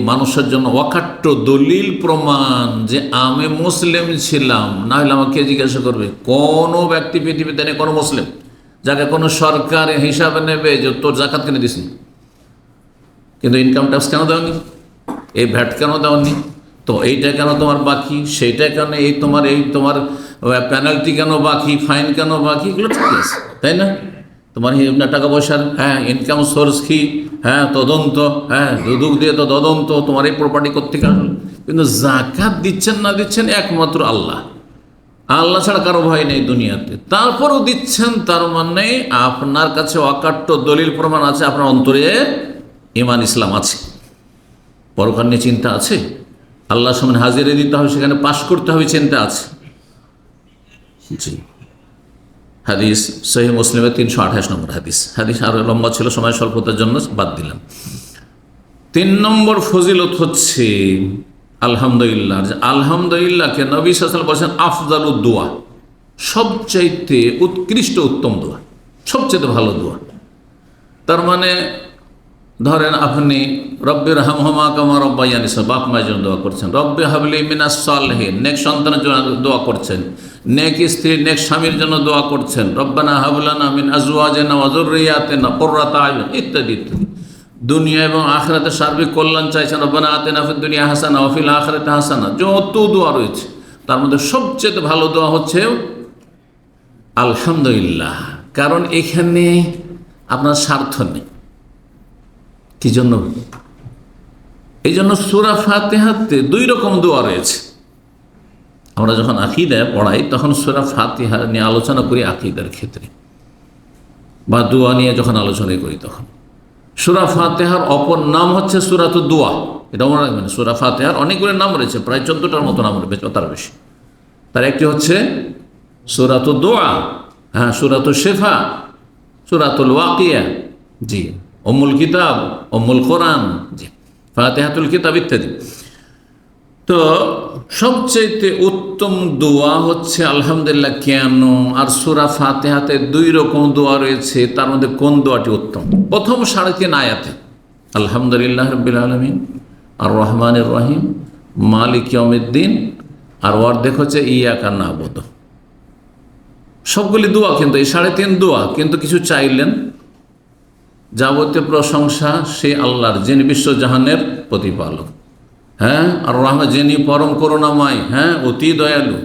মানুষের জন্য অকাট্য দলিল, প্রমাণ যে আমি মুসলিম ছিলাম। না হলে আমাকে জিজ্ঞাসা করবে, কোনো ব্যক্তি পৃথিবীতে নেই, কোনো মুসলিম যাকে কোনো সরকার হিসাবে নেবে যে তোর জাকাত কিনে দিস, কিন্তু ইনকাম ট্যাক্স কেন দেওনি, এই ভ্যাট কেন দেওনি, তো এইটা কেন তোমার বাকি, সেইটা কেন, এই তোমার পেনাল্টি কেন বাকি, ফাইন কেন বাকি, এগুলো ঠিক আছে, তাই না? তোমার টাকা পয়সার, হ্যাঁ ইনকাম সোর্স কি, হ্যাঁ তদন্ত, হ্যাঁ দুদক দিয়ে তো তদন্ত, তোমার এই প্রপার্টি কোত্থেকে আসলো। কিন্তু জাকাত দিচ্ছেন না দিচ্ছেন একমাত্র আল্লাহ, আল্লাহ ছাড়া কারো ভয় নেই দুনিয়াতে। তারপরও দিচ্ছেন, তার মানে আপনার কাছে অকাট্য দলিল প্রমাণ আছে, আপনার অন্তরে ঈমান ইসলাম আছে, পরকাল নিয়ে চিন্তা আছে, আল্লাহর সামনে হাজিরে দিতে হবে, সেখানে পাশ করতে হবে, চিন্তা আছে। জি, হাদিস সহিহ মুসলিমের 328 নম্বর হাদিস। হাদিস আরও লম্বা ছিল, সময় স্বল্পতার জন্য বাদ দিলাম। 3 নম্বর ফজিলত হচ্ছে আলহামদুলিল্লাহ। আলহামদুলিল্লাহকে নবী সাল্লাল্লাহু আলাইহি ওয়াসাল্লাম বলেছেন আফজালুদ দোয়া, সবচাইতে উৎকৃষ্ট উত্তম দোয়া, সবচেয়ে ভালো দোয়া। তার মানে ধরেন আপনি রব্বির হামহুমা কামা রব্বায়ানি সগীরা, বাপ মায়ের জন্য দোয়া করছেন, রব্বি হাবলি মিনাস সালিহিন, নেক সন্তানের জন্য দোয়া করছেন, নেক স্ত্রী, নেক স্বামীর জন্য দোয়া করছেন, রব্বানা হাবলানা মিন আজওয়াজিনা ওয়া যুররিয়াতিনা কুররাতা আয়ুন, ইত্যাদি ইত্যাদি। দুনিয়া এবং আখিরাতে সার্বিক কল্যাণ চাইছেন, রব্বানা আতিনা ফিদ দুনিয়া হাসানা ওয়া ফিল আখিরাতি হাসানা, যত দোয়া রয়েছে তার মধ্যে সবচেয়ে ভালো দোয়া হচ্ছে আলহামদুলিল্লাহ, কারণ এখানে আপনার স্বার্থ নেই। কি জন্য? এই জন্য সূরা ফাতিহাতে 2 রকম দোয়া রয়েছে। আমরা যখন আকীদা পড়াই তখন সূরা ফাতিহা নিয়ে আলোচনা করি, আকীদার ক্ষেত্রে বা দোয়া নিয়ে যখন আলোচনা করি তখন সূরা ফাতিহার অপর নাম হচ্ছে সূরাতুদ দোয়া। এটা মনে রাখবেন, সূরা ফাতিহার অনেকগুলো নাম রয়েছে, প্রায় 14টার মতো নাম রয়েছে, তার বেশি। তার একটি হচ্ছে সূরাতুদ দোয়া, হ্যাঁ, সূরাতুশ শিফা, সূরাতুল ওয়াকিয়া, জি, উম্মুল কিতাব, উম্মুল কোরআন, জি, ফাতিহাতুল কিতাব ইত্যাদি। তো সবচেয়ে উত্তম দোয়া হচ্ছে আলহামদুলিল্লাহ। কেন? আর সূরা ফাতিহাতে 2 রকম দোয়া রয়েছে, তার মধ্যে কোন দোয়াটি উত্তম? প্রথম 3.5 আয়াতে আলহামদুলিল্লাহ রাব্বিল আলামিন আর রহমানির রহিম মালিক ইয়াউমিদ্দিন, আর অর্ধেক হচ্ছে ইয়াকা না'বুদু। সবগুলি দোয়া, কিন্তু এই 3.5 দোয়া, কিন্তু কিছু চাইলেন। যাবতীয় প্রশংসা সে আল্লাহর, যিনি বিশ্বজাহানের প্রতিপালক, হ্যাঁ, আর রহমান, যিনি পরম করুণাময়, হ্যাঁ, অতি দয়ালু,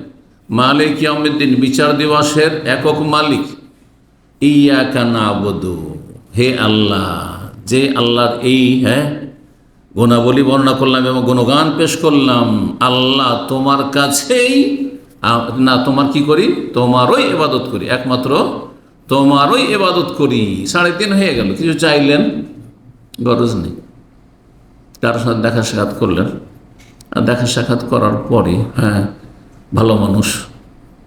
মালিক ইয়াউমিদ্দিন, বিচার দিবসের একক মালিক, ইয়াকা না'বুদু, হে আল্লাহ, যে আল্লাহর এই, হ্যাঁ, গুণাবলী বর্ণনা করলাম এবং গুণগান পেশ করলাম, আল্লাহ তোমার কাছেই না, তোমার কি করি? তোমারই ইবাদত করি, একমাত্র তোমারই ইবাদত করি। 3.5 হয়ে গেল। কিছু চাইলেন, গরজ নেই। কারোর সাথে দেখা সাক্ষাৎ করলেন, আর দেখা সাক্ষাৎ করার পরে, হ্যাঁ, ভালো মানুষ,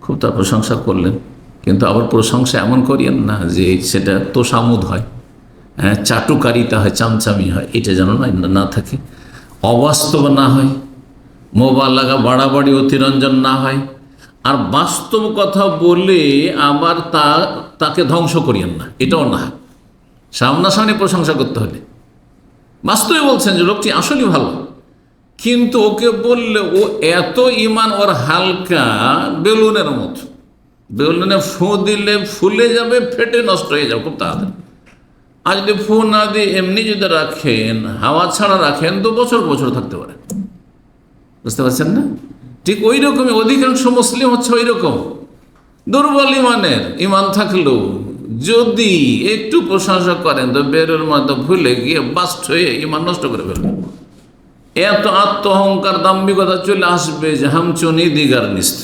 খুব তার প্রশংসা করলেন, কিন্তু আবার প্রশংসা এমন করিয়েন না যে সেটা তোষামুদ হয়, হ্যাঁ, চাটুকারিতা হয়, চামচামি হয়, এটা যেন না থাকে, অবাস্তব না হয়, মোবালাগা বাড়াবাড়ি অতিরঞ্জন না হয়, আর বাস্তব কথা বলে আবার তাকে ধ্বংস করিয়েন না, এটাও না। সামনাসামনি প্রশংসা করতে হলে বাস্তবে বলছেন যে লোকটি আসলে ভালো, কিন্তু ওকে বললে ও এত ইমান ওর হালকা, বেলুনের মতো, বেলুনে ফু দিলে ফুলে যাবে, ফেটে নষ্ট হয়ে যাবে খুব তাড়াতাড়ি। আর যদি ফু না দিয়ে এমনি যদি রাখেন, হাওয়া ছাড়া রাখেন, তো বছর বছর থাকতে পারে। বুঝতে পারছেন না? ঠিক ওই রকমই অধিকাংশ মুসলিম হচ্ছে ওই রকম দুর্বল ইমানের। ইমান থাকলেও যদি একটু প্রশংসা করেন তো বেরোর মতো ভুলে গিয়ে বাস্ট হয়ে ইমান নষ্ট করে ফেলবে। এত আত্ম অহংকার, দাম্ভিকতা চলে আসবে যে হামচুনি দিগার নিস্ত।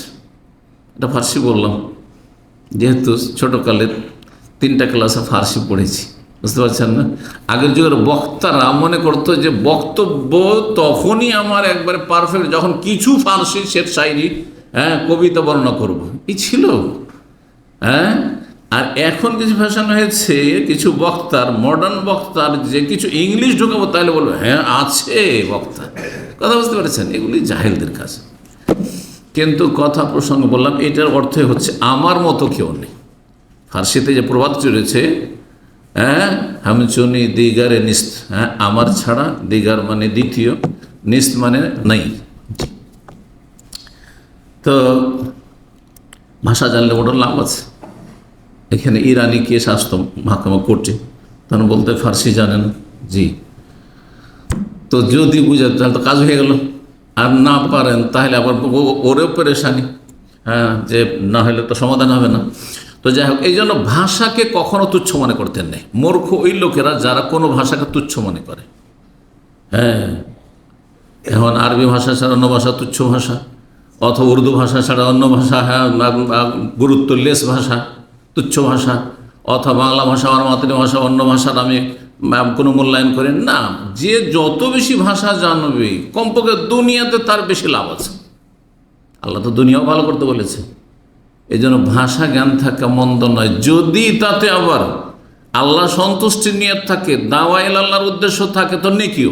এটা ফার্সি বললাম, যেহেতু ছোটকালের 3টা ক্লাসে ফার্সি পড়েছি। বুঝতে পারছেন না? আগের যুগের বক্তারা মনে করতো যে বক্তব্য তখনই আমার একবারে পারফেক্ট যখন কিছু ফার্সি শের শায়রি, হ্যাঁ, কবিতা বর্ণনা করব, এই ছিল। হ্যাঁ, আর এখন কিছু ফ্যাশন হয়েছে, কিছু বক্তার, মডার্ন বক্তার, যে কিছু ইংলিশ ঢুকাবো তাহলে বলবো হ্যাঁ আছে বক্তা। কথা বুঝতে পেরেছেন? এগুলি জাহেলদের কাজ। কিন্তু কথা প্রসঙ্গ বললাম, এটার অর্থ হচ্ছে আমার মতো কেউ নেই। ফার্সিতে যে প্রবাদ চলেছে, হ্যাঁ, হামচুনি দিগারে নিস্ত, হ্যাঁ, আমার ছাড়া, দিগার মানে দ্বিতীয়, নিস্ত মানে নাই। তো ভাষা জানলে বড় লাভ আছে। এখানে ইরানি কেস আসতো মহকামা কোর্টে, তখন বলতে ফার্সি জানেন, জি, তো যদি বুঝেন তাহলে তো কাজ হয়ে গেল। আর না পারেন তাহলে আবার ওরেও পেরেশানি, হ্যাঁ, যে না হলে তো সমাধান হবে না। তো যাই হোক, এই জন্য ভাষাকে কখনো তুচ্ছ মনে করতেন নেই। মূর্খ ওই লোকেরা যারা কোনো ভাষাকে তুচ্ছ মনে করে। হ্যাঁ, এখন আরবি ভাষা ছাড়া অন্য ভাষা তুচ্ছ ভাষা, অথবা উর্দু ভাষা ছাড়া অন্য ভাষা, হ্যাঁ, গুরুত্বলেস ভাষা, তুচ্ছ ভাষা, অথবা বাংলা ভাষা আমার মাতৃভাষা, অন্য ভাষার আমি কোনো মূল্যায়ন করি না। যে যত বেশি ভাষা জানবে, কমপক্ষে দুনিয়াতে তার বেশি লাভ আছে। আল্লাহ তো দুনিয়াও ভালো করতে বলেছে। এই জন্য ভাষা জ্ঞান থাকা মন্দ নয়, যদি তাতে আবার আল্লাহ সন্তুষ্টির নিয়ত থাকে, দাওয়াইল আল্লাহর উদ্দেশ্য থাকে, তো নেকিও।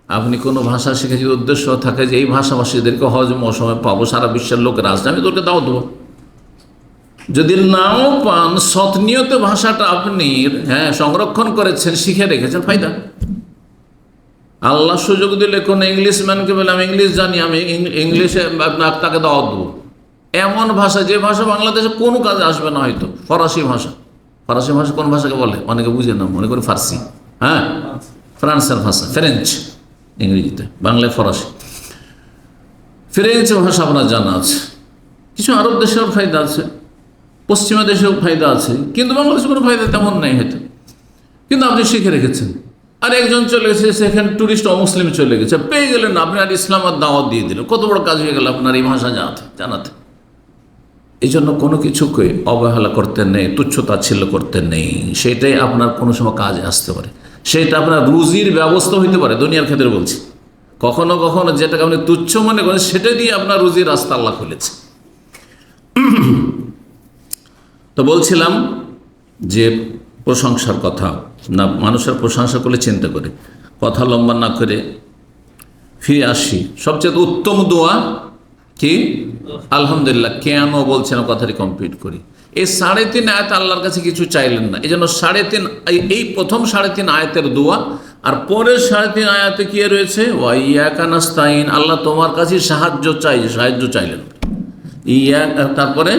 আপনি কোনো ভাষা শিখে যদি উদ্দেশ্য থাকে যে এই ভাষাভাষীদেরকে হজ মৌসুমে পাবো, সারা বিশ্বের লোকেরা আসছে, আমি তোকে দাও দেবো। যদি নাও পান, সৎ নিয়তে ভাষাটা আপনি, হ্যাঁ, সংরক্ষণ করেছেন, শিখে রেখেছেন, ফায়দা। আল্লাহ সুযোগ দিলে কোনো ইংলিশম্যানকে বলে আমি ইংলিশ জানি, আমি ইংলিশে তাকে দাওয়াত দেবো। এমন ভাষা, যে ভাষা বাংলাদেশে কোনো কাজে আসবে না হয়তো, ফরাসি ভাষা। ফরাসি ভাষা কোন ভাষাকে বলে অনেকে বুঝে না, মনে করে ফার্সি, হ্যাঁ, ফ্রান্সের ভাষা, ফ্রেঞ্চ ইংরেজিতে, বাংলায় ফরাসি। ফ্রেঞ্চ ভাষা আপনার জানা আছে, কিছু আরব দেশেও ফায়দা আছে, পশ্চিমা দেশেও ফায়দা আছে, কিন্তু বাংলাদেশে কোনো ফায়দা তেমন নেই হয়তো, কিন্তু আপনি শিখে রেখেছেন। আর একজন চলে গেছে, সেখানে ট্যুরিস্ট অমুসলিম চলে গেছে, পেয়ে গেলেন, আপনি আর ইসলাম আর দাওয়াত দিয়ে দিলেন, কত বড় কাজ হয়ে গেল আপনার এই ভাষা জানাতে। এই জন্য কোনো কিছুকে অবহেলা করতে নেই, তুচ্ছতাচ্ছিল্য করতে নেই। সেটাই আপনার কোনো সময় কাজে আসতে পারে, সেটা আপনার রুজির ব্যবস্থা হইতে পারে। দুনিয়ার ক্ষেত্রে বলছি, কখনো কখনো যেটাকে আপনি তুচ্ছ মনে করেন, সেটা দিয়ে আপনার রুজির রাস্তা আল্লাহ খুলেছে। তো বলছিলাম যে প্রশংসার কথা, না মানুষের প্রশংসা করলে চিন্তা করে, কথা লম্বা না করে ফিরে আসি। সবচেয়ে উত্তম দোয়া কি? আলহামদুলিল্লাহ। কেন বলছেন কথাটি কমপ্লিট করি। এই 3.5 আয়াত আল্লাহর কাছে কিছু চাইলেন না, এই জন্য 3.5 এই প্রথম 3.5 আয়াতের দোয়া, আর পরের 3.5 আয়াতে কি রয়েছে? ওয়া ইয়াকা নাস্তাইন, আল্লাহ তোমার কাছে সাহায্য চাইলেন। তারপরে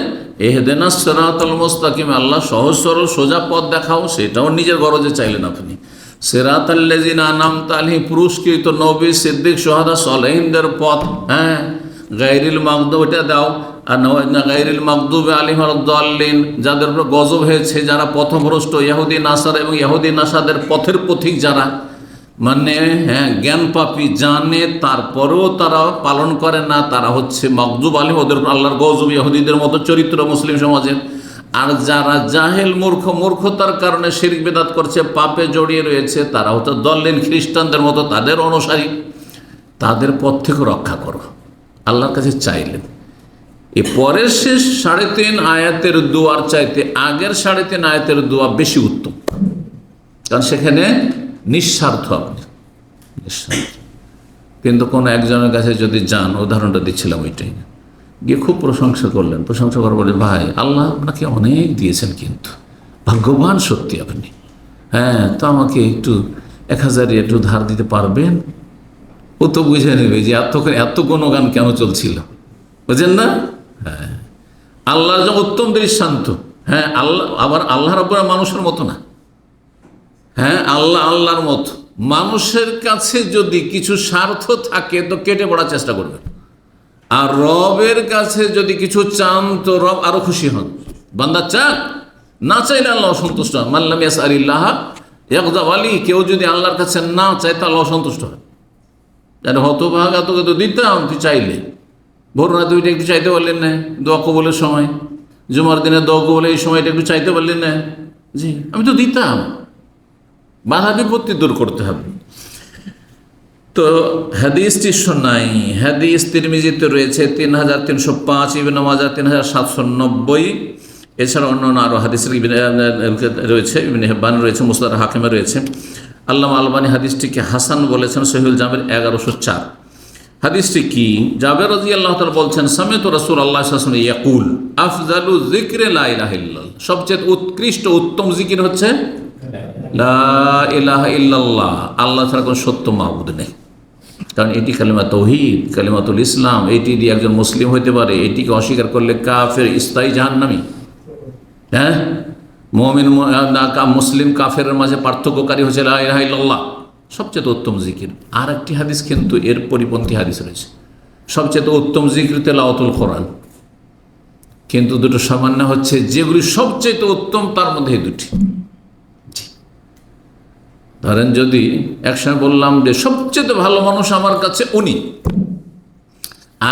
ইহদিনাস সিরাতাল মুস্তাকিম, আল্লাহ সহজ সরল সোজা পথ দেখাও, সেটাও নিজের গরজে চাইলেন আপনি। সিরাতাল্লাযিনা আনআমতা আলাইহিম, পুরস্কৃত নবী, সিদ্দিক, শুহাদা, সালেহিনদের পথ। হ্যাঁ, গায়রিল মাগদুব, এটা দাও। আর গায়রিল মাগদুবি আলাইহিম ওয়ালাদ-দাল্লিন, যাদের উপর গজব হয়েছে, যারা পথভ্রষ্ট, ইহুদি নাসারা এবং ইহুদি নাসাদের পথের পথিক যারা, মানে জ্ঞান পাপী, জানে তারপরেও তারা পালন করে না, তারা হচ্ছে মাগদুব আলাইহিম, ওদের আল্লাহর গজব, ইহুদিদের মতো চরিত্র মুসলিম সমাজের। আর যারা জাহেল, মূর্খতার কারণে শিরক বিদআত করছে, পাপে জড়িয়ে রয়েছে, তারা হচ্ছে দল্লিন, খ্রিস্টানদের মতো তাদের অনুসারী, তাদের পথ থেকে রক্ষা করো, আল্লাহর কাছে চাইলেন। এই পরের শেষ 3.5 আয়াতের দোয়ার চাইতে আগের 3.5 আয়াতের দোয়া বেশি উত্তম, কারণ সেখানে নিঃস্বার্থ, আপনি নিঃস্বার্থ। কিন্তু কোনো একজনের কাছে যদি যান, উদাহরণটা দিচ্ছিলাম ওইটাই, গিয়ে খুব প্রশংসা করলেন, প্রশংসা করার বলে, ভাই আল্লাহ আপনাকে অনেক দিয়েছেন, কিন্তু ভাগ্যবান সত্যি আপনি, হ্যাঁ, তো আমাকে একটু 1000 একটু ধার দিতে পারবেন? ও তো বুঝে নেবে যে এত গুণগান কেন চলছিল, বুঝেন না? হ্যাঁ, আল্লাহর যে উত্তম দৃষ্টান্ত। হ্যাঁ, আবার আল্লাহ রাব্বুল মানুষের মতো না। হ্যাঁ, আল্লাহর মতো। মানুষের কাছে যদি কিছু স্বার্থ থাকে তো কেটে পড়ার চেষ্টা করবেন, আর রবের কাছে যদি কিছু চান তো রব আরো খুশি হন। বান্দা চাক, না চাইলে আল্লাহ অসন্তুষ্ট হন। মাল্লাম ইয়াসআলিল্লাহ ইয়াগযাব আলাইহি, কেউ যদি আল্লাহর কাছে না চায় তা আল্লাহ অসন্তুষ্ট হয়। হতভাগা, তোকে তো দিতাম, তুই চাইলে। ভোর রাতে ওইটা একটু চাইতে পারলেন না, দোয়া কবুলের সময়, জুমার দিনে দোয়া কবুলে এই সময়টা একটু চাইতে পারলেন না, জি আমি তো দিতাম। বাধা বিপত্তি দূর করতে হবে। তো হাদিসটি শোনাই। হাদিস তিরমিজিতে রয়েছে 3305, ইবনে মাজাহ 3790, এছাড়া অন্যান্য আরও হাদিস রয়েছে, ইবনে হিব্বান রয়েছে, মুসনাদ হাকিমে রয়েছে। আল্লামা আলবানী হাদিসটিকে হাসান বলেছেন, সহিহুল জামির 1104। হাদিসটি কি? জাবের রাদিয়াল্লাহু তাআলা বলছেন, সামি'তু রাসূলুল্লাহ সাল্লাল্লাহু আলাইহি ওয়াসাল্লাম ইয়াকুল, আফযালু যিকরি লা ইলাহা ইল্লাল্লাহ, সবচেয়ে উৎকৃষ্ট উত্তম জিকির হচ্ছে লা ইলাহা ইল্লাল্লাহ, আল্লাহ ছাড়া কোনো সত্য মাবুদ নেই। কারণ এটি কালিমা তাওহীদ, কালিমাতুল ইসলাম, এটি দিয়ে একজন মুসলিম হতে পারে। এটিকে অস্বীকার করলে কাফের, স্থায়ী জাহান্নামী। হ্যাঁ, মুমিন মুসলিম কাফেরের মাঝে পার্থক্যকারী হচ্ছে লা ইলাহা ইল্লাল্লাহ, সবচেয়ে উত্তম জিকির। আর একটি হাদিস কিন্তু এর পরিপন্থী হাদিস রয়েছে, সবচেয়ে উত্তম জিকির তেলাওয়াতুল কোরআন। কিন্তু দুটো সামান্য হচ্ছে, যেগুলি সবচেয়ে উত্তম তার মধ্যে এই দুটি। ধরেন যদি একসময় বললাম যে সবচেয়ে ভালো মানুষ আমার কাছে উনি,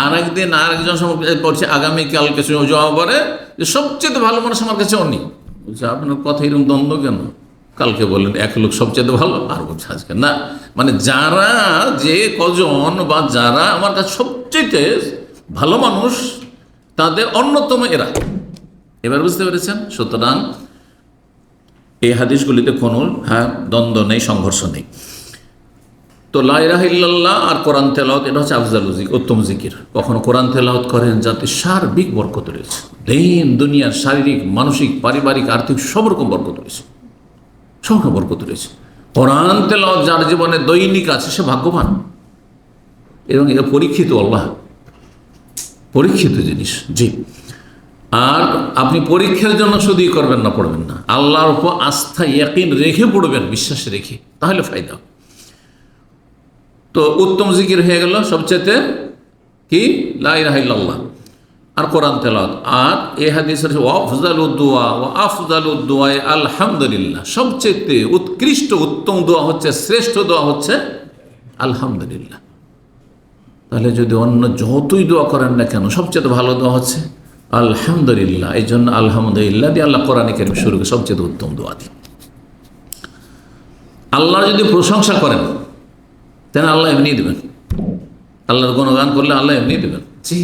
আর একদিন আর একজন পড়ছে আগামীকালকে জমা পড়ে যে সবচেয়ে ভালো মানুষ আমার কাছে উনি, বলছে আপনার কথা এরকম দ্বন্দ্ব কেন? কালকে বললেন এক লোক সবচেয়ে ভালো, আর বলছে আজকে না। মানে যারা যে কজন বা যারা আমার কাছে সবচেয়ে ভালো মানুষ, তাদের অন্যতম এরা। এবার বুঝতে পেরেছেন? সুতরাং এই হাদিসগুলিতে কোনো দ্বন্দ্ব নেই, সংঘর্ষ নেই। তো লা ইলাহা ইল্লাল্লাহ আর কোরআন তেলাওয়াত, এটা হচ্ছে আফজালুল জিকির, উত্তম জিকির। কখনো কোরআন তেলাওয়াত করেন যাতে সার্বিক বরকত রয়েছে, দিন দুনিয়ার শারীরিক, মানসিক, পারিবারিক, আর্থিক সব রকম বরকত রয়েছে, সব রকম বরকত রয়েছে। কোরআন তেলাওয়াত যার জীবনে দৈনিক আছে সে ভাগ্যবান, এবং এটা পরীক্ষিত, আল্লাহ পরীক্ষিত জিনিস। জি, আর আপনি পরীক্ষার জন্য শুধুই করবেন না, পড়বেন না, আল্লাহর উপর আস্থা ইয়াকিন রেখে পড়বেন, বিশ্বাস রেখে, তাহলে ফায়দা। তো উত্তম জিকির হয়ে গেল সবচেয়ে কি লা ইলাহা ইল্লাল্লাহ আর কোরআন তেলাওয়াত। আর এই হাদিসের আফজালুদ দুআ ওয়া আফজালুদ দুআ আলহামদুলিল্লাহ, সবচেয়ে উৎকৃষ্ট উত্তম দোয়া হচ্ছে, শ্রেষ্ঠ দোয়া হচ্ছে আলহামদুলিল্লাহ। তাহলে যদি অন্য যতই দোয়া করেন না কেন সবচেয়ে ভালো দোয়া হচ্ছে আলহামদুলিল্লাহ। এই জন্য আলহামদুলিল্লাহ দিয়ে আল্লাহ কোরআনে কারীম শুরু করে সবচেয়ে উত্তম দোয়া দিয়ে। আল্লাহ যদি প্রশংসা করেন তাহলে আল্লাহ এমনি দেবেন, আল্লাহর গুণগান করলে আল্লাহ এমনি দেবেন। জি,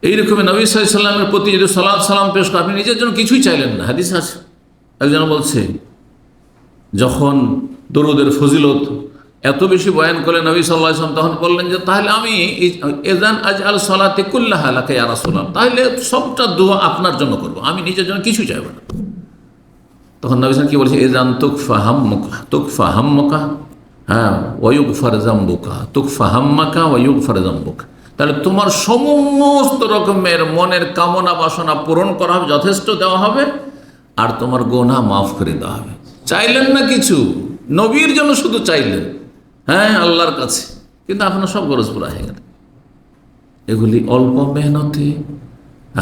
এইরকম নবী সাল্লাল্লাহু আলাইহি সাল্লামের প্রতি যদি সালাত সালাম পেশ করেন, আপনি নিজের জন্য কিছুই চাইলেন না। হাদিস আছে, একজন বলছে যখন দরুদের ফজিলত এত বেশি বয়ান করলেন নবী সাল্লাল্লাহু আলাইহি ওয়াসাল্লাম, তখন বললেন যে তাহলে আমি ইযান আজআল সালাতি কুল্লাহা লাকা ইয়া রাসূলুল্লাহ, তাহলে সবটা দোয়া আপনার জন্য করব, আমি নিজের জন্য কিছু চাইব না। তখন নবী সাল্লাল্লাহু আলাইহি ওয়াসাল্লাম কি বলছে, ইযান তুকফা হাম্মুকা হ্যাঁ ওয়া ইউগফার যামবুকা, তুকফা হাম্মাকা ওয়া ইউগফার যামবুকা, তাহলে তোমার সমস্ত রকমের মনের কামনা বাসনা পূরণ করা হবে, যথেষ্ট দেওয়া হবে, আর তোমার গুনাহ মাফ করে দেওয়া হবে। চাইলেন না কিছু, নবীর জন্য শুধু চাইলেন, হ্যাঁ আল্লাহর কাছে, কিন্তু আপনার সব গরজ পুরা হয়ে গেল। এগুলি অল্প মেহনতে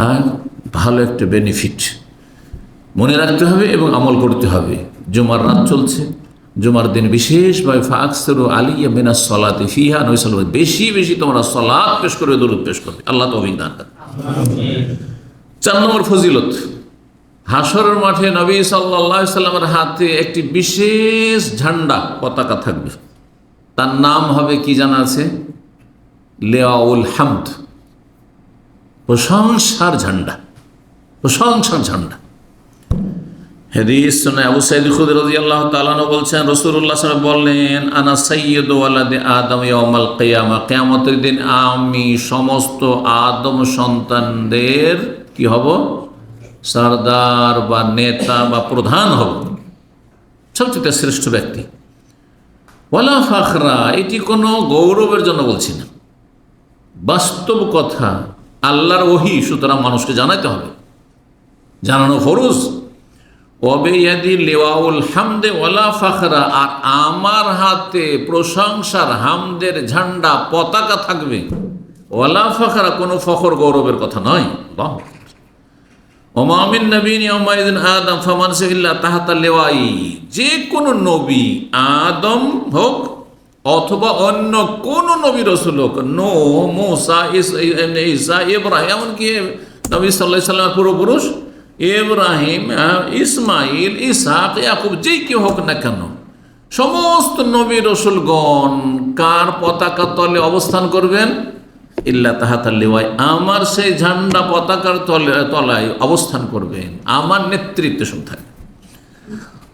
আর ভালো একটা বেনিফিট মনে রাখতে হবে এবং আমল করতে হবে। জুমার রাত চলছে, জুমার দিন বিশেষভাবে ফাকসিরু আলাইয়া মিনাস সালাতি ফিহা, নবী সাল্লাল্লাহু আলাইহি ওয়াসাল্লাম বেশি বেশি তোমরা সালাত পেশ করবে, দরুদ পেশ করবে। আল্লাহ তৌফিক দান করেন। 4 নম্বর ফজিলত, হাসরের মাঠে নবী সাল্লাল্লাহু আলাইহি ওয়াসাল্লামের হাতে একটি বিশেষ ঝান্ডা পতাকা থাকবে, তার নাম হবে কি জানা আছে? লিওয়াউল হামদ, প্রশংসার ঝান্ডা, প্রশংসার ঝান্ডা। হাদিস শুনে আবু সাঈদ খুদরি রাদিয়াল্লাহু তাআলা আনহু বলছেন, রাসূলুল্লাহ সাল্লাল্লাহু আলাইহি ওয়াসাল্লাম বললেন, আনা সাইয়্যিদু ওয়ালাদি আদম ইয়াউমাল কিয়ামা, কিয়ামতের দিন আমি সমস্ত আদম সন্তানদের কি হব? সরদার বা নেতা বা প্রধান হব, সবচেয়ে শ্রেষ্ঠ ব্যক্তি। ওয়ালা ফাখরা, এটি কোনো গৌরবের জন্য বলছি না, বাস্তব কথা, আল্লাহর ওহী, সুতরাং মানুষকে জানাতে হবে, জানানো ফরজ। ওয়াবিয়াদি লিওয়াউল হামদে ওয়ালা ফাখরা, আর আমার হাতে প্রশংসার হামদের ঝান্ডা পতাকা থাকবে, ওয়ালা ফাখরা, কোনো ফখর গৌরবের কথা নয়। ওমা মিন নবিয়্যিন ইয়াউমাইযিন আদম ফামান সাইল্লা তাহাতা লিওয়াই, যে কোনো নবী আদম হোক অথবা অন্য কোন নবী রাসূল হোক, নূহ, মূসা, ঈসা, ইব্রাহিম, এমনকি নবী সাল্লাল্লাহু আলাইহি ওয়াসাল্লামের পূর্বপুরুষ ইব্রাহিম, ইসমাইল, ইসহাক, ইয়াকুব, যেই কেউ হোক না কেন, সমস্ত নবী রাসূলগণ কার পতাকা তলে অবস্থান করবেন? ইল্লা তাহাতাল লিওয়াই, আমার সেই ঝান্ডা পতাকার তলায় অবস্থান করবেন, আমার নেতৃত্বে সব থাকবে।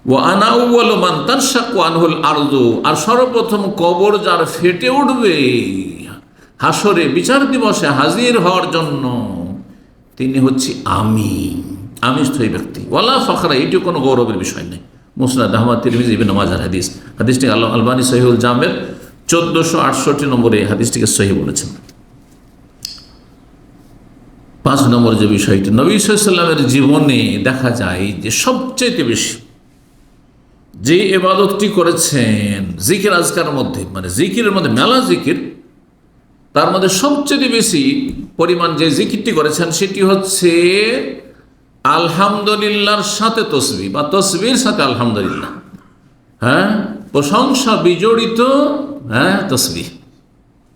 ওয়া আনা আউয়ালু মান তানশাকু আনহুল আরদু, আর সর্বপ্রথম কবর যার ফেটে উঠবে হাসরে বিচার দিবসে হাজির হওয়ার জন্য, তিনি হচ্ছে আমি সেই ব্যক্তি। ওয়ালা ফখরা, এটি কোনো গৌরবের বিষয় নেই। মুসনাদ আহমদ, তিরমিজি, ইবনে মাজাহর হাদিস। হাদিসটি আলবানী সহিহুল জামের 1468 নম্বরে হাদিসটিকে সহিহ বলেছেন। 5 নম্বর যে বিষয়টি, নবী সাল্লাল্লাহু আলাইহি ওয়াসাল্লামের জীবনে দেখা যায় যে সবচেয়ে বেশি যে ইবাদতটি করেছেন জিকির আজকারের মধ্যে, মানে জিকিরের মধ্যে মেলা জিকির, তার মধ্যে সবচেয়ে বেশি পরিমাণ যে জিকিরটি করেছেন সেটি হচ্ছে আলহামদুলিল্লাহর সাথে তসবিহ বা তসবিহর সাথে আলহামদুলিল্লাহ, হ্যাঁ, প্রশংসা বিজড়িত, হ্যাঁ, তসবিহ।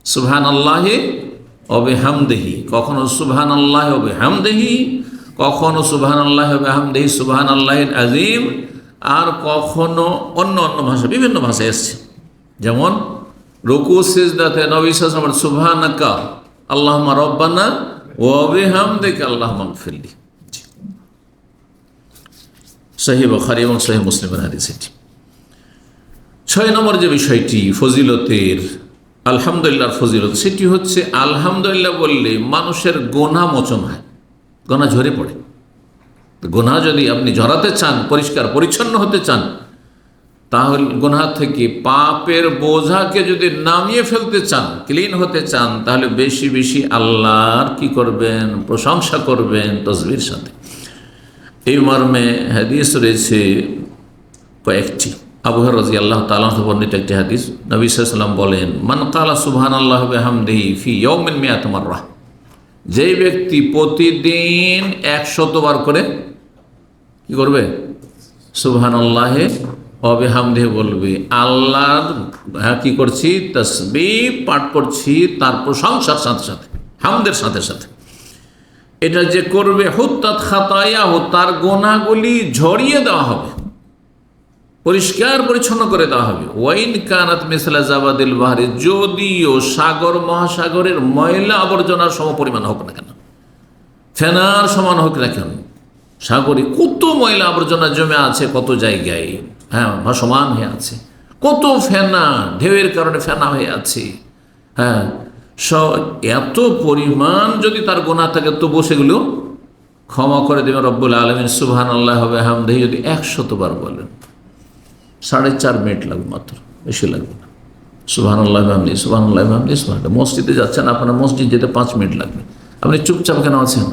সুবহানাল্লাহি ওয়া বিহামদিহি, কখনো সুবহানাল্লাহি ওয়া বিহামদিহি, কখনো সুবহানাল্লাহি ওয়া বিহামদিহি সুবহানাল্লাহিল আযীম, আর কখনো অন্য অন্য ভাষা, বিভিন্ন ভাষায় এসছে। যেমন রুকু সিজদাতে নবী সাল্লাল্লাহু আলাইহি ওয়াসাল্লাম সুবহানাকা আল্লাহুম্মা রব্বানা ওয়া বিহামদিকা আল্লাহুম্মা গফিরলি, সহিহ বুখারী এবং সহিহ মুসলিমের হাদিস এটি। 6 নম্বর যে বিষয়টি ফজিলতের, আলহামদুলিল্লাহর ফজিলত, সেটি হচ্ছে আলহামদুলিল্লাহ বললে মানুষের গোনা মোচন হয়, গোনা ঝরে পড়ে। গোনা যদি আপনি ঝরাতে চান, পরিষ্কার পরিচ্ছন্ন হতে চান, তাহলে গোনা থেকে পাপের বোঝাকে যদি নামিয়ে ফেলতে চান, ক্লিন হতে চান, তাহলে বেশি বেশি আল্লাহর কি করবেন? প্রশংসা করবেন তসবিহর সাথে। এই মর্মে হাদিস রয়েছে কয়েকটি, আবু হুরায়রা রাদিয়াল্লাহু তাআলা আনহু বর্ণিত একটি হাদিস, নবী সাল্লাল্লাহু আলাইহি ওয়াসাল্লাম বলেন, মান ক্বালা সুবহানাল্লাহি ওয়া বিহামদিহি ফি ইয়াউমিন মিআত মাররা, যেই ব্যক্তি প্রতিদিন 100 বার করে কি করবে? সুবহানাল্লাহি ওয়া বিহামদিহি বলবে, আল্লাহর কি করছি? তাসবিহ পাঠ করছি তার প্রশংসার সাথে সাথে, হামদের সাথে সাথে। এটা যে করবে, হুত্তাত খাতায়াহু, তার গুনাহগুলি ঝরিয়ে দেওয়া হবে, পরিষ্কার পরিচ্ছন্ন করে দেওয়া হবে। ওয়াইন কানাত মিসলা জাবাদিল বাহরি, যদিও সাগর মহাসাগরের ময়লা আবর্জনার সম পরিমাণ হোক না কেন, ফেনার সমান হোক না কেন, সাগরে কত ময়লা আবর্জনা জমে আছে, কত জায়গায় ভাসমান হয়ে আছে, কত ফেনা, ঢেউয়ের কারণে ফেনা হয়ে আছে, এত পরিমাণ যদি তার গুনাহ থাকে, তবু সেগুলো ক্ষমা করে দেবেন রব্বুল আলামিন। সুবহানাল্লাহি ওয়া বিহামদিহি যদি 100 বার বলেন, 4.5 মিনিট লাগবে, মাত্র, বেশি লাগবে না। সুবহানাল্লাহি ওয়া বিহামদিহি, সুবহানাল্লাহি ওয়া বিহামদিহি, সুবহানাল্লাহ। মসজিদে যাচ্ছেন, আপনার মসজিদ যেতে 5 মিনিট লাগবে, আপনি চুপচাপ কেন আছেন?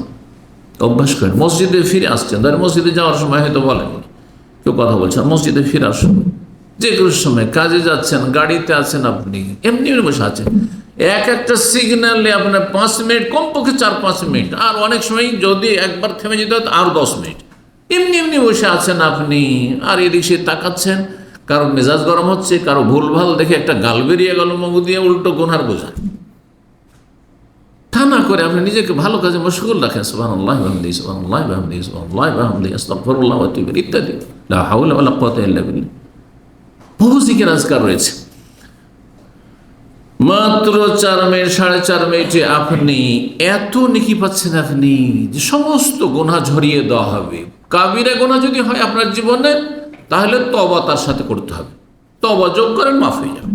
অভ্যাস করেন। মসজিদে ফিরে আসছেন, ধরেন মসজিদে যাওয়ার সময় হয়তো বলেন, কেউ কথা বলছেন, মসজিদে ফিরার সময়, যে কোনো সময়, কাজে যাচ্ছেন, গাড়িতে আছেন, আপনি এমনি বসে আছেন, একটা সিগন্যালে আপনার 5 মিনিট, কমপক্ষে 4-5 মিনিট, আর অনেক সময় যদি একবার থেমে যেতে হয় আর 10 মিনিট, এমনি বসে আছেন আপনি, আর এদিক সে তাকাচ্ছেন, কারো মেজাজ গরম হচ্ছে, কারো ভুলভাল দেখে একটা গাল বেরিয়ে গেল মুখ দিয়ে, উল্টো গুনহার বোঝা। তা না করে আপনি নিজেকে ভালো কাজে মশগুল রাখেন। সুবহানাল্লাহি ওয়া বিহামদিহি, সুবহানাল্লাহি ওয়া বিহামদিহি, সুবহানাল্লাহি ওয়া বিহামদিহি, আস্তাগফিরুল্লাহ ওয়া আতুবু ইলাইহি ইত্যাদি। লা হাওলা ওয়ালা কুওয়াতা ইল্লা বিল্লাহ। বহু জিকির আজকার রয়েছে। মাত্র 4 মিনিট, 4.5 মিনিটে আপনি এত নেকি পাচ্ছেন, আপনি যে সমস্ত গুনাহ ঝরিয়ে দেওয়া হবে। কাবিরা গুনাহ যদি হয় আপনার জীবনে, তাহলে তওবা তার সাথে করতে হবে, তওবা যোগ করেন, মাফ হয়ে যাবে।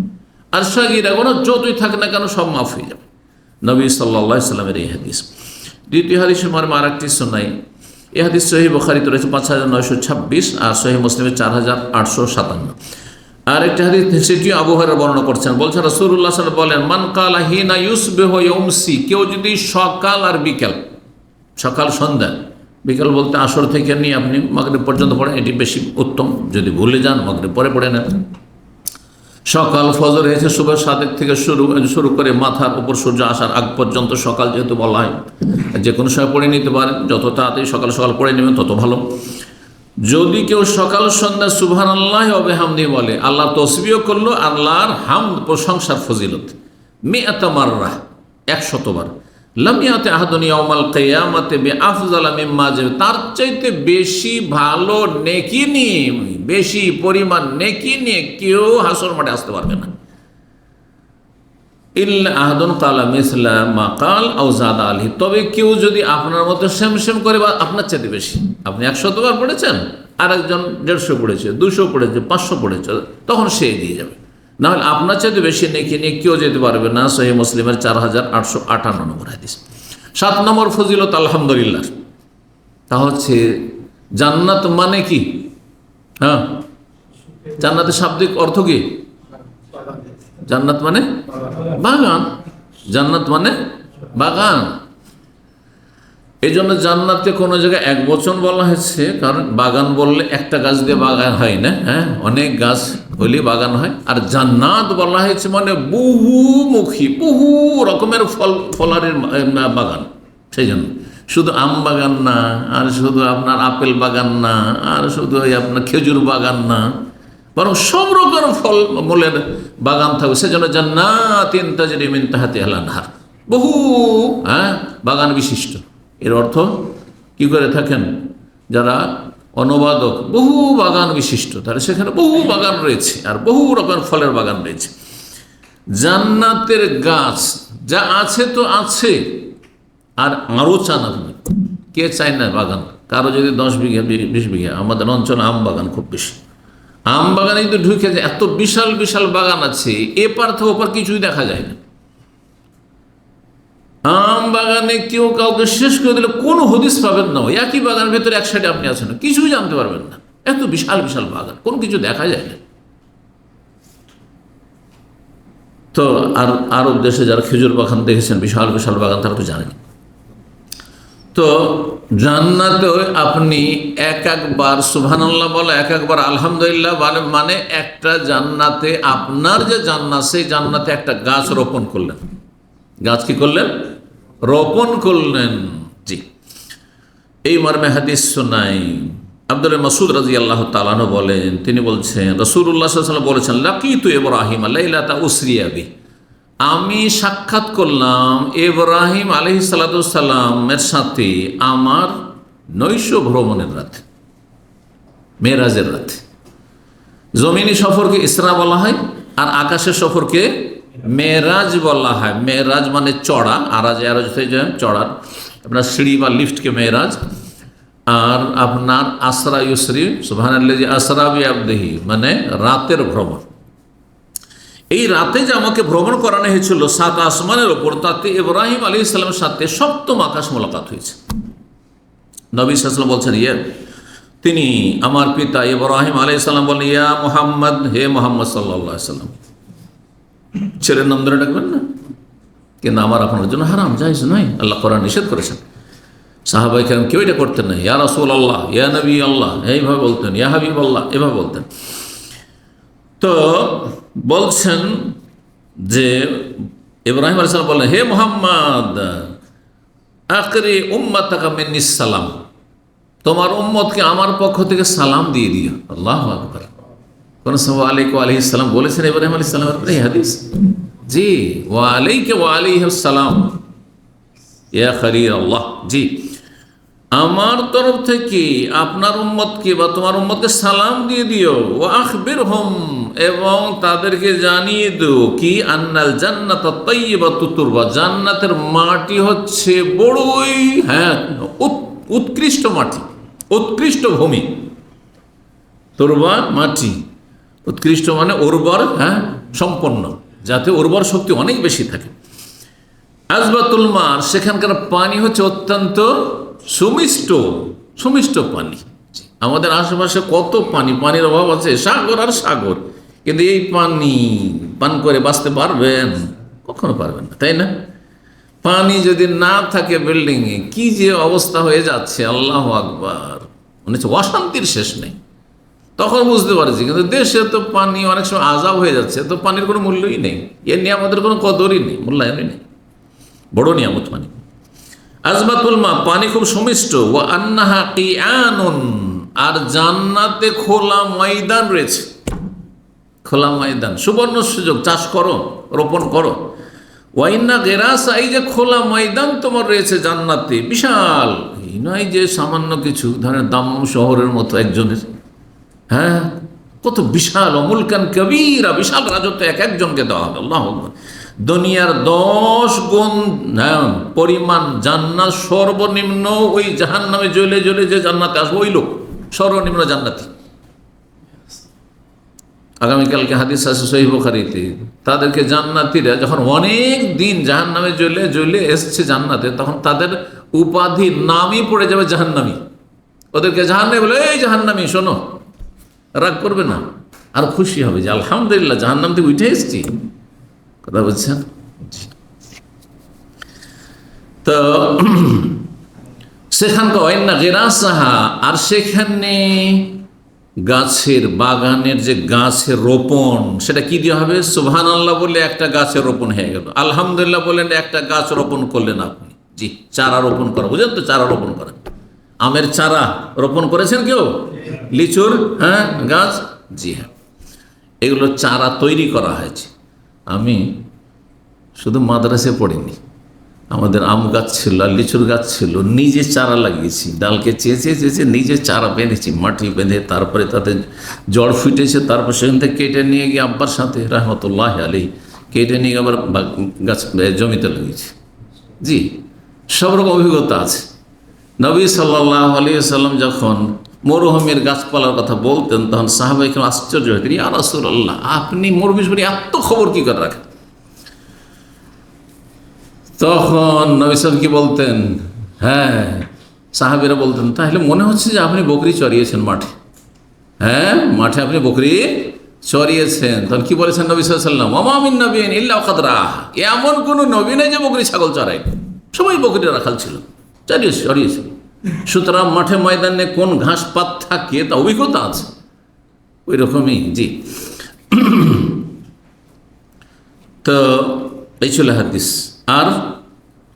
আর সাগীরা গুনাহ যতই থাকে না কেন, সব মাফ হয়ে যাবে। নবী সাল্লাল্লাহু আলাইহি সাল্লামের এই হাদিস। দ্বিতীয় হাদিসের মর্মে আরেকটি শোনাই। এই হাদিস সহিহ বুখারীতে রয়েছে 5926, আর সহিহ মুসলিমে 4857। আর একটা হাদিস, সেটিও আবু হুরায়রা বর্ণনা করছেন, বলছেন রাসূলুল্লাহ সাল্লাল্লাহু আলাইহি ওয়াসাল্লাম বলেন, মান কালা হিনা ইউসবিহু ইয়ামসি, কেউ যদি সকাল আর বিকেল, সকাল সন্ধ্যা, বিকেল বলতে আসর থেকে নিয়ে আপনি মাগরিব পর্যন্ত পড়েন, এটি বেশি উত্তম। যদি ভুলে যান, মাগরিব পরে পড়ে নেন। সকাল ফজর হয়েছে সুবহ সাদেক থেকে শুরু করে মাথার উপর সূর্য আসার আগ পর্যন্ত সকাল যেহেতু বলা হয়, যে কোনো সময় পড়ে নিতে পারেন, যত তাড়াতাড়ি সকাল সকাল পড়ে নেবেন তত ভালো। যদি কেউ সকাল সন্ধ্যা সুবহানাল্লাহি ওয়া বিহামদিহি বলে, আল্লাহ তসবিহ করলো, আল্লাহর হামদ প্রশংসার ফজিলত, মিআতা মাররা, 100 বার, লাম ইয়াতি আহাদুন ইয়াউমাল কিয়ামাতি বিআফযালা মিম্মা, তার চাইতে বেশি ভালো নেকি নিয়ে, বেশি পরিমাণ নেকি নিয়ে কেউ হাসর মাঠে আসতে পারবে না। ইল্লা আহাদুন ক্বালা মিসলা মা ক্বাল আও যাদা আলাইহি, তবে কেউ যদি আপনার মতো সেম করে বা আপনার চাইতে বেশি, আপনি 100 বার পড়েছেন, আর একজন 150 পড়েছে, 200 পড়েছে, 500 পড়েছে, তখন সে এগিয়ে যাবে। না হলে আপনার চাইতে বেশি নেকি নিয়ে কেউ যেতে পারবে না। সহিহ মুসলিমের 4858 নম্বর হাদিস। 7 নম্বর ফজিলত আলহামদুলিল্লাহ, তা হচ্ছে জান্নাত মানে কি? জান্নাতের শাব্দিক অর্থ কি? জান্নাত মানে বাগান, জান্নাত মানে বাগান। এই জন্য জান্নাতকে কোনো জায়গায় এক বচন বলা হয়েছে, কারণ বাগান বললে একটা গাছ দিয়ে বাগান হয় না, অনেক গাছ হলে বাগান হয়। আর জান্নাত বলা হয়েছে মানে বহুমুখী, বহু রকমের ফলারির বাগান। সেই জন্য শুধু আম বাগান না, আর শুধু আপনার আপেল বাগান না, আর শুধু আপনার খেজুর বাগান না, বরং সব রকম ফল মূলের বাগান থাকবে। সেজন্য জান্নাতিন তাজরি মিন তাহতিহাল আনহার, বহু বাগান বিশিষ্ট। এর অর্থ কি করে থাকেন যারা অনুবাদক, বহু বাগান বিশিষ্ট, তাহলে সেখানে বহু বাগান রয়েছে, আর বহু রকমের ফলের বাগান রয়েছে। জান্নাতের গাছ যা আছে তো আছে, আর আরও চান আপনি, কে চায় না বাগান? কারো যদি 10 বিঘা 20 বিঘা, আমাদের অঞ্চলে আম বাগান খুব বেশি, আম বাগানে কিন্তু ঢুকে যায়, এত বিশাল বিশাল বাগান আছে, এপার থেকে ওপার কিছুই দেখা যায় না। আম বাগানে কেউ কাউকে শেষ করে দিলে কোনো হদিস পাবেন না, একই বাগানের ভেতরে এক সাইডে আপনি আছেন, কিছুই জানতে পারবেন না, এত বিশাল বিশাল বাগান, কোনো কিছু দেখা যায় না। তো আর আরব দেশে যারা খেজুর বাগান দেখেছেন, বিশাল বিশাল বাগান, তারা তো জানেন। তো জান্নাতে আপনি এক একবার সুবহানাল্লাহ বলা, এক একবার আলহামদুলিল্লাহ বলে, মানে একটা জান্নাতে আপনার যে জান্নাত, সেই জান্নাতে একটা গাছ রোপণ করলেন। গাছ কি করলেন? রোপণ করলেন। জি, এই মর্মে হাদিস শোনাই আব্দুল্লাহ মাসউদ রাদিয়াল্লাহু তাআলা আনহু বলেন, তিনি বলছেন রাসূলুল্লাহ সাল্লাল্লাহু আলাইহি ওয়াসাল্লাম বলেছেন, লাকিতু ইব্রাহিম লাইলাতা উসরিয়া বি, আমি সাক্ষাৎ করলাম ইব্রাহিম আলাইহিস সালাতু ওয়াস সালামের সাথে আমার নৈশ ভ্রমণের রাতে, মেরাজের রাতে। জমিনি সফরকে ইসরা বলা হয়, আর আকাশের সফরকে মেরাজ বলা হয়। মেরাজ মানে চড়া, আরাজ আরাজ হয়ে যায় চড়ার, আপনার সিঁড়ি বা লিফটকে মেরাজ। আর আপনার আসরা ইউসরি সুবহানাল্লাযী আসরা বিআবদিহি মানে রাতের ভ্রমণ। এই রাতে যে আমাকে ভ্রমণ করানো হয়েছিল 7 আসমানের ওপর, তাতে ইব্রাহিম আলাইহিস সালামের সাথে সপ্তম আকাশ মোলাকাত হয়েছে। নবী সাল্লাল্লাহু আলাইহি ওয়াসাল্লাম বলছেন, তিনি আমার পিতা ইব্রাহিম আলাইহিস সালাম বলেন, ইয়া মুহাম্মদ, হে মুহাম্মদ সাল্লাল্লাহু আলাইহি ওয়াসাল্লাম। ছেলের নাম ধরে ডাকবেন না, কিন্তু আমার আপনার জন্য হারাম, জায়েজ নয়, আল্লাহ কোরআন নিষেধ করেছেন। সাহাবায়ে কেরাম কেউ এটা করতেন না, ইয়া রাসূলুল্লাহ, ইয়া নবী আল্লাহ, এইভাবে বলতেন, ইয়া হাবিব আল্লাহ, এভাবে বলতেন। তো বলছেন যে ইব্রাহিম আলাইহিস সালাম বললেন, হে মুহাম্মদ, আকরি উম্মাতাকা মিন্নিস সালাম, তোমার উম্মতকে আমার পক্ষ থেকে সালাম দিয়ে দিও। আল্লাহু আকবার। কোন সাহাবা আলাইহি আলাইহিস সালাম বলেছেন ইব্রাহিম আলাইহিস সালামের এই হাদিস? জি, ওয়া আলাইকা ওয়া আলাইহিস সালাম ইয়া খলিল আল্লাহ। জি, আমার তরফ থেকে আপনার উম্মতকে বা তোমার উম্মতকে সালাম দিয়ে দিও। ওয়া আখবিরহুম, এবং তাদেরকে জানিয়ে দিও কি, আন্নাল জান্নাত তাইয়্যিবাতুত তুরবা, জান্নাতের মাটি হচ্ছে বড়ই উৎকৃষ্ট মাটি, উৎকৃষ্ট ভূমি। তুরবা মাটি, উৎকৃষ্ট মানে উর্বর, সম্পন্ন, যাতে উর্বর শক্তি অনেক বেশি থাকে। আজবাতুল মার, সেখানকার পানি হচ্ছে অত্যন্ত সুমিষ্ট, সুমিষ্ট পানি। আমাদের আশেপাশে কত পানি, পানির অভাব আছে, সাগর আর সাগর, কিন্তু এই পানি পান করে বাঁচতে পারবেন? কখনো পারবেন না, তাই না? পানি যদি না থাকে বিল্ডিংয়ে, কি যে অবস্থা হয়ে যাচ্ছে, আল্লাহু আকবার, মনে হচ্ছে অশান্তির শেষ নেই। তখন বুঝতে পারছি, কিন্তু দেশে তো পানি অনেক সময় আযাব হয়ে যাচ্ছে, তো পানির কোনো মূল্যই নেই, এর নিয়ে আমাদের কোনো কদরই নেই, মূল্যায়নই নেই। বড় নিয়ামত পানি। আজবাতুল মা, পানি খুব সুমিষ্ট। ওয়া আন্নাহা কিয়ানুন, আর জান্নাতে খোলা ময়দান রয়েছে, খোলা ময়দান, সুবর্ণ সুযোগ, চাষ করো, রোপণ করো। ওয়াইন্না গেরাসা, এই যে খোলা ময়দান তোমার রয়েছে জান্নাতে, বিশাল, এই নয় যে সামান্য কিছু, ধরেন দাম্মাম শহরের মতো একজনের, কত বিশাল, অমুলকান কবীরা, বিশাল রাজত্ব এক একজনকে দেওয়া হবে। আল্লাহু আকবার। দুনিয়ার 10 গুণ পরিমাণ জান্নাত, সর্বনিম্ন ওই জাহান্নামে জ্বলে জ্বলে যে জান্নাতে আসবে, ওই লোক সর্বনিম্ন জান্নাতি। আগামীকালকে হাদিস আছে সহিহ বুখারীতে, তাদেরকে জান্নাতীরা যখন অনেক দিন জাহান্নামে জ্বলে জ্বলে এসছে জান্নাতে, তখন তাদের উপাধি, নামই পড়ে যাবে জাহান্নামী। ওদেরকে জাহান্নামী বলে, এই জাহান্নামী শোনো, রাগ করবে না, আর খুশি হবে যে আলহামদুলিল্লাহ জাহান্নাম থেকে উঠে এসেছি। কথা বুঝছেন? তো সেখানকার ওয়াইন্না গিরাসাহা, আর সেখানে গাছের বাগানের যে গাছের রোপণ, সেটা কি দিয়ে হবে? সুবহানাল্লাহ বললে একটা গাছের রোপণ হয়ে গেল, আলহামদুলিল্লাহ বললেন একটা গাছ রোপণ করলেন আপনি। জি, চারা রোপণ করা, বুঝলেন তো? চারা রোপণ করা, আমের চারা রোপণ করেছেন কেউ? লিচুর গাছ, জি হ্যাঁ, এগুলো চারা তৈরি করা হয়েছে। আমি শুধু মাদ্রাসায় পড়িনি, আমাদের আম গাছ ছিল আর লিচুর গাছ ছিল, নিজে চারা লাগিয়েছি, ডালকে চেঁচে চেঁচে নিজে চারা বেঁধেছি, মাটি বেঁধে, তারপরে তাতে জড় ফুটেছে, তারপর সেখান থেকে কেটে নিয়ে গিয়ে আব্বার সাথে রহমতুল্লাহ আলাইহি কেটে নিয়ে আবার গাছ জমিতে লাগিয়েছি। জি, সব রকম অভিজ্ঞতা আছে। নবী সাল্লাল্লাহু আলাইহি ওয়াসাল্লাম যখন মরুভূমির গাছপালার কথা বলতেন, তখন সাহাবায়ে কেরাম আশ্চর্য হতেন, ইয়া রাসূলুল্লাহ, আপনি মরুভূমি এত খবর কি করে রাখেন? তখন নবী সাল্লাল্লাহু কি বলতেন? সাহাবীরা বলতেন, তাহলে মনে হচ্ছে যে আপনি বকরি চড়িয়েছেন মাঠে, মাঠে আপনি বকরি চড়িয়েছেন। তখন কি বলেছেন নবী সাল্লাল্লাহু আলাইহি ওয়াসাল্লাম? ওয়া মা মিন নাবিয়্যিন ইল্লা ওয়াকাদ রাআহা, এমন কোন নবী নেই যে বকরি ছাগল চড়ায়, সবাই বকরি রাখাল ছিল। চড়িয়েছে। সুতরাং মাঠে ময়দানে কোন ঘাস পাত থাকে তা অভিজ্ঞতা আছে, ওই রকমই। জি, তো এই ছিল হাদিস। আর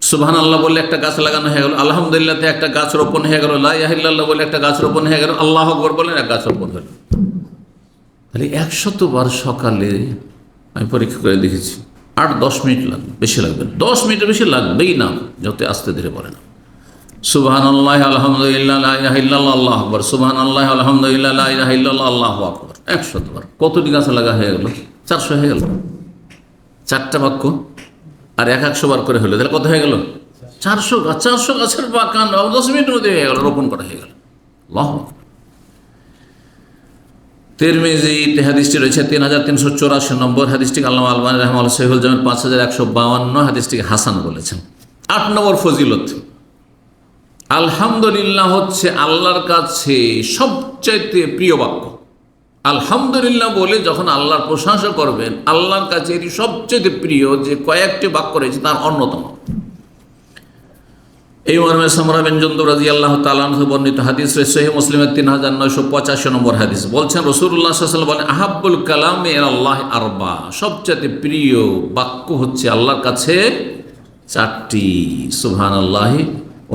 সুবহানাল্লাহ বলে একটা গাছ লাগানো হয়ে গেল, আলহামদুলিল্লাহতে একটা গাছ রোপণ হয়ে গেল, লা ইলাহা ইল্লাল্লাহ বলে একটা গাছ রোপণ হয়ে গেল, আল্লাহু আকবার বলেন এক গাছ রোপণ হলো। তাহলে 100 বার সকালে আমি পরীক্ষা করে দেখেছি 8-10 মিনিট লাগবে, বেশি লাগবে না, 10 মিনিটের বেশি লাগবেই না, যত আস্তে ধীরে পড়ে না। সুবহানাল্লাহ আলহামদুলিল্লাহ লা ইলাহা ইল্লাল্লাহ আল্লাহু আকবার, সুবহানাল্লাহ আলহামদুলিল্লাহ লা ইলাহা ইল্লাল্লাহ আল্লাহু আকবার, 100 বার। কতটি গাছ লাগা হয়ে গেল? 400 হয়ে গেল। 4টা বাক্য আর 100 বার করে হলো, তাহলে কত হয়ে গেল? 400 গাছ। 400 গাছের বাগান 10 মিনিটের মধ্যে হয়ে গেল, রোপণ করা হয়ে গেল। আল্লাহু আকবার। তিরমিজিতে হাদিসটি রয়েছে 3384 নম্বর হাদিসটিকে আল্লামা আলবানী রাহিমাহুল্লাহ সহিহুল জামির 5152, হাদিসটিকে হাসান বলেছেন। 8 নম্বর ফজিলত, আলহামদুলিল্লাহ হচ্ছে আল্লাহর কাছে সবচাইতে প্রিয় বাক্য। আলহামদুলিল্লাহ বলে যখন আল্লাহর প্রশংসা করবেন, আল্লাহর কাছে এটি সবচেয়ে প্রিয় যে কয়েকটি বাক্য রয়েছে তার অন্যতম। এই মর্মে সামরা বিন জুনদুব রাদিয়াল্লাহু তাআলা আনহু বর্ণিত হাদিস রয়েছে সহিহ মুসলিমের 3985 নম্বর হাদিস। বলছেন রাসূলুল্লাহ সাল্লাল্লাহু আলাইহি ওয়াসাল্লাম বলেন, আহাব্বুল কালামি ইলাল্লাহি আরবা, সবচেয়ে প্রিয় বাক্য হচ্ছে আল্লাহর কাছে 4টি, সুবহানাল্লাহি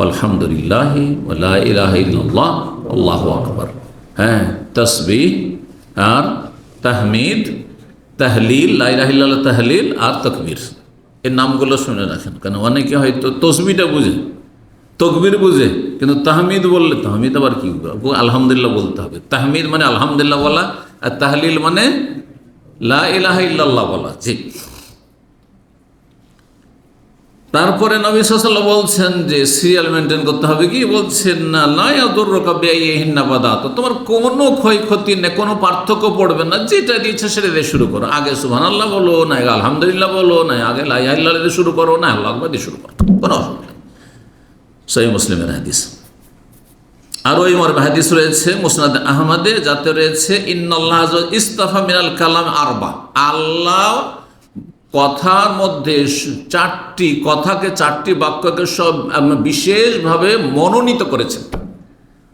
আলহামদুলিল্লাহি ওয়া লা ইলাহা ইল্লাল্লাহ আল্লাহু আকবার। হ্যাঁ, তাসবিহ আর তাহমিদ, তাহলিল, লা ইলাহা ইল্লাল্লাহ তাহলিল আর তাকবীর। এই নামগুলো শুনে রাখেন, কারণ অনেকে হয়তো তসবিহটা বুঝে, তকবীর বুঝে, কিন্তু তাহমিদ বললে, তাহমিদ আবার কি? আলহামদুলিল্লাহ বলতে হবে। তাহমিদ মানে আলহামদুলিল্লাহ বলা, আর তাহলিল মানে লা ইলাহা ইল্লাল্লাহ বলা। জি। তারপরে নবী সাল্লাল্লাহু আলাইহি ওয়াসাল্লাম বলছেন যে সিরিয়াল মেনটেন করতে হবে। কি বলছেন? না, লা ইয়াদুররুকা বিআইহিন্না বাদাত, তোমার কোনো ক্ষয়ক্ষতি নেই, কোনো পার্থক্য পড়বে না, যেটা দিয়েছে সেটা দিয়ে শুরু করো। আগে সুবহানাল্লাহ বলো, না আলহামদুলিল্লাহ বলো, না আগে লা ইলাহা ইল্লাল্লাহ দিয়ে শুরু করো, না আল্লাহু আকবার দিয়ে শুরু করো, কোনো অসুবিধা নেই। সহিহ মুসলিমের হাদিস। আর ওই মর্মে হাদিস রয়েছে মুসনাদ আহমদে, যাতে রয়েছে ইন্নাল্লাহ ইস্তাফা মিনাল কালাম আরবা, আল্লাহ কথার মধ্যে 4টি কথাকে, 4টি বাক্যকে সব বিশেষভাবে মনোনীত করেছেন।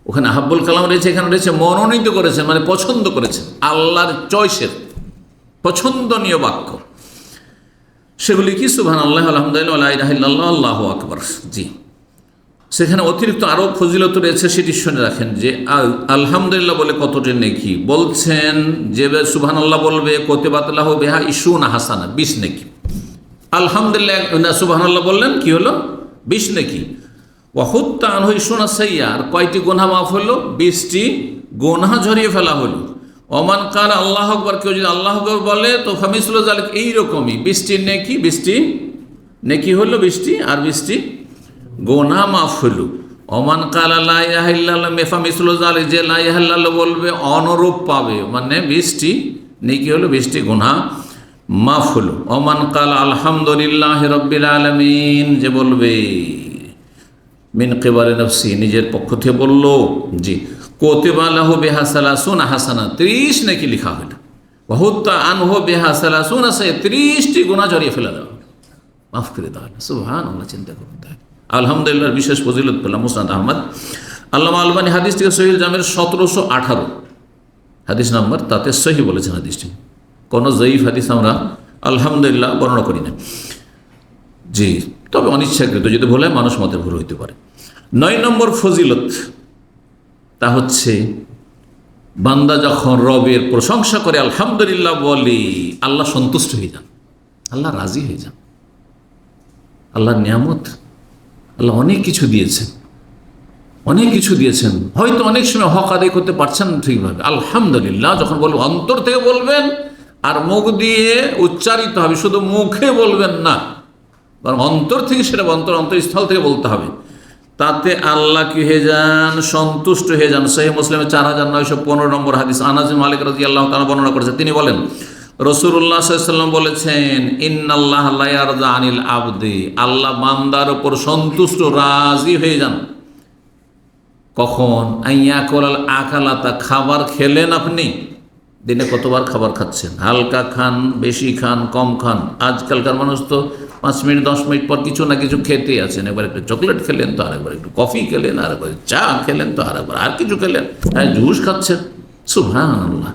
ওখানে আহাব্বুল কালাম রয়েছে, এখানে রয়েছে মনোনীত করেছেন, মানে পছন্দ করেছেন, আল্লাহর চয়েসের পছন্দনীয় বাক্য। সেগুলি কি? সুবহানাল্লাহ আলহামদুলিল্লাহ লা ইলাহা ইল্লাল্লাহ আল্লাহু আকবার। জি, সেখানে অতিরিক্ত আরও ফজিলত রয়েছে, সেটি শুনে রাখেন যে আলহামদুলিল্লাহ বলে কতটি নেকি। বলছেন যে সুবহানাল্লাহ বলবে কুতিবাত লাহু বিহা 20 হাসানা, 20 নেকি। আলহামদুলিল্লাহ সুবহানাল্লাহ বললেন, কি হলো? 20 নেকি। ওয়া হুত্তা আনহু 20 সাইয়্যা, আর কয়টি গুনাহ মাফ হলো? 20টি গুনাহ ঝরিয়ে ফেলা হলো। ওমান কাল আল্লাহু আকবার, কেউ যদি আল্লাহু আকবার বলে তো ফামিসলু যালিক, এইরকমই 20টি নেকি, 20টি নেকি হলো 20টি, আর 20টি গোনা মাফ হইল। ওমান কালা লা ইলাহা ইল্লাল্লাহ ফামিসলু যালিক, যে লা ইলাহা ইল্লাল্লাহ বলবে অনুরূপ পাবে, মানে 20টি নেকি হলো, 20টি গোনা মাফ হলো। ওমান কালা আলহামদুলিল্লাহি রাব্বিল আলামিন, যে বলবে মিন কিবারি নফসি, নিজের পক্ষ থেকে বলল, জি, কুতিবা লাহু বিহা 30 হাসানা, 30 নেকি লেখা হলো। ওয়া হুত্তা আনহু বিহা 30 সাইয়্যা, 30টি গুনাহ ঝরিয়ে ফেলা দাও, মাফ করে দাও। সুবহানাল্লাহ, চিন্তা করতে হয়। আলহামদুলিল্লাহর বিশেষ ফজিলত পেলাম মুসনাদ আহমদ। আল্লামা আলবানী হাদিসটিকে সহিহুল জামির 1718 হাদিস নাম্বার, তাতে সহি বলেছেন হাদিসটি। কোনো জয়ীফ হাদিস আমরা আলহামদুলিল্লাহ বর্ণনা করি না। জি, তবে অনিচ্ছাকৃত যদি ভুল হয়, মানুষ মতে ভুল হইতে পারে। 9 নম্বর ফজিলত, তা হচ্ছে বান্দা যখন রবের প্রশংসা করে আলহামদুলিল্লাহ বলে, আল্লাহ সন্তুষ্ট হয়ে যান, আল্লাহ রাজি হয়ে যান। আল্লাহর নিয়ামত, আল্লাহ অনেক কিছু দিয়েছেন, অনেক কিছু দিয়েছেন, হয়তো অনেক সময় হক আদায় করতে পারছেন না ঠিকভাবে। আলহামদুলিল্লাহ যখন বলবেন, অন্তর থেকে বলবেন, আর মুখ দিয়ে উচ্চারিত হবে, শুধু মুখে বলবেন না, বরং অন্তর থেকে, সেটা অন্তরস্থল থেকে বলতে হবে। তাতে আল্লাহ কি হয়ে যান? সন্তুষ্ট হয়ে যান। সহিহ মুসলিমের 4915 নম্বর হাদিস, আনাস বিন মালিক রাদিয়াল্লাহু তাআলা বর্ণনা করেছেন। তিনি বলেন, রাসূলুল্লাহ সাল্লাল্লাহু আলাইহি ওয়াসাল্লাম বলেছেন, ইন্নাল্লাহ লা ইয়ারদা আনিল আবদি, আল্লাহ বান্দার উপর সন্তুষ্ট, রাজি হয়ে যান। কখন? আইয়াকুল আকালাতা, খাবার খেলেন আপনি, দিনে কতবার খাবার খাচ্ছেন? হালকা খান, বেশি খান, কম খান? আজকালকার মানুষ তো 5 মিনিট 10 মিনিট পর কিছু না কিছু খেতেই আছেন। একবার একটু চকলেট খেলেন, তো আরেকবার একটু কফি খেলেন, আরেকবার চা খেলেন, তো আরেকবার আর কিছু খেলেন, হ্যাঁ জুস খাচ্ছেন। সুবহানাল্লাহ।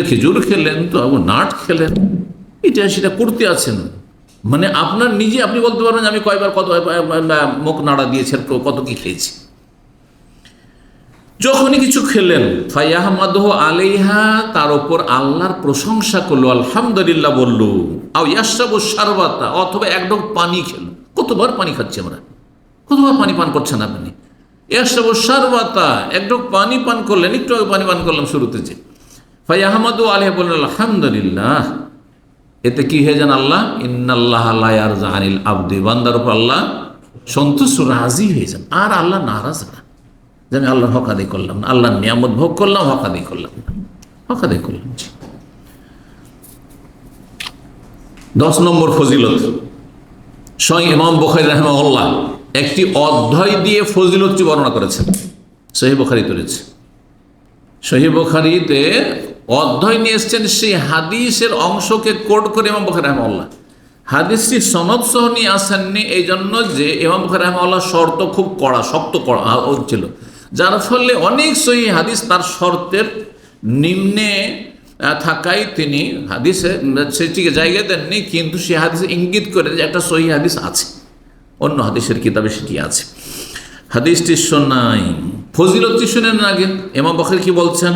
খেজুর খেলেন, তো আবার নাট খেলেন, এটা সেটা করতে আছেন। মানে আপনার নিজে আপনি বলতে পারবেন যে আমি কয়বার কত মুখ নাড়া দিয়েছি, কত কি খেয়েছি। যখনই কিছু খেলেন ফায়াহমাদহু আলাইহা, তার উপর আল্লাহর প্রশংসা করলো, আলহামদুলিল্লাহ বললো। আও ইয়াশরাবু শারবাতা, অথবা এক ঢোক পানি খেলো। কতবার পানি খাচ্ছি আমরা, কতবার পানি পান করছেন আপনি? ইয়াশরাবু শারবাতা, এক ঢোক পানি পান করলেন, একটু আগে পানি পান করলাম শুরুতে যে। ফায়াহমাদু আলাইহা বললেন আলহামদুলিল্লাহ। এতে কি হয়ে যান? আল্লাহ ইন্নাল্লাহা লা ইয়ারযা আনিল আবদি, বান্দার উপর আল্লাহ সন্তুষ্ট রাজি হয়ে যান, আর আল্লাহ নারাজ না যে আমি আল্লাহর হক আদায় করলাম না, আল্লাহর নিয়ামত ভোগ করলাম, হক আদায় করলাম না, হক আদায় করলাম। 10 নম্বর ফজিলত, স্বয়ং ইমাম বুখারী রাহিমাহুল্লাহ একটি অধ্যায় দিয়ে ফজিলতটি বর্ণনা করেছেন। সহিহ বুখারীতে রয়েছে, সহিহ বুখারীতে অধ্যায় নিয়ে এসছেন, সেই হাদিসের অংশকে কোট করে ইমাম বুখারী রাহিমাহুল্লাহ হাদিসটি সনদ সহ নিয়ে আসেননি, এই জন্য যে ইমাম বুখারী রাহিমাহুল্লাহ শর্ত খুব কড়া, শক্ত কড়া ছিল, যার ফলে অনেক সহিহ হাদিস তার শর্তের নিম্নে থাকায় তিনি হাদিসে সেটিকে জায়গা দেননি, কিন্তু সে হাদিসে ইঙ্গিত করে যে একটা সহিহ হাদিস আছে, অন্য হাদিসের কিতাবে সেটি আছে। হাদিসটি শোনাই, ফজিলতটি শুনেন আগে। ইমাম বুখারী কি বলছেন?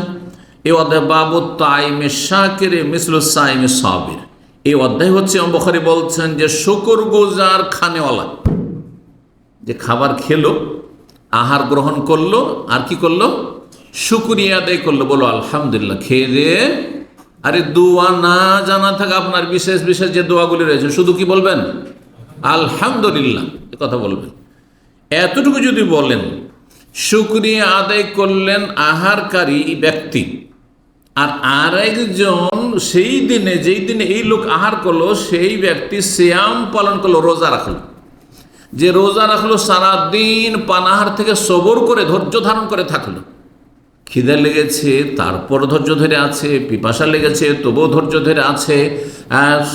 এই অধ্যায় বাবু তাইমে শাকিরে মিসলু সাইমে সাবির, এই অধ্যায় হচ্ছে ইমাম বুখারী বলছেন যে শুকরগুজার খানেওয়ালা, যে খাবার খেলো, আহার গ্রহণ করলো, আর কি করলো? শুকরিয়া আদায় করলো, বলো আলহামদুলিল্লাহ। খেয়ে দিয়ে আরে দোয়া না জানা থাকে আপনার, বিশেষ বিশেষ যে দোয়াগুলি রয়েছে, শুধু কি বলবেন? আলহামদুলিল্লাহ, এ কথা বলবেন। এতটুকু যদি বলেন, শুকরিয়া আদায় করলেন আহারকারী ব্যক্তি, আর আরেকজন সেই দিনে, যেই দিনে এই লোক আহার করলো, সেই ব্যক্তি সিয়াম পালন করলো, রোজা রাখলো। যে রোজা রাখলো, সারাদিন পানাহার থেকে সবর করে ধৈর্য ধারণ করে থাকলো। খিদে লেগেছে, তারপর ধৈর্য ধরে আছে, পিপাসা লেগেছে, তবুও ধৈর্য ধরে আছে,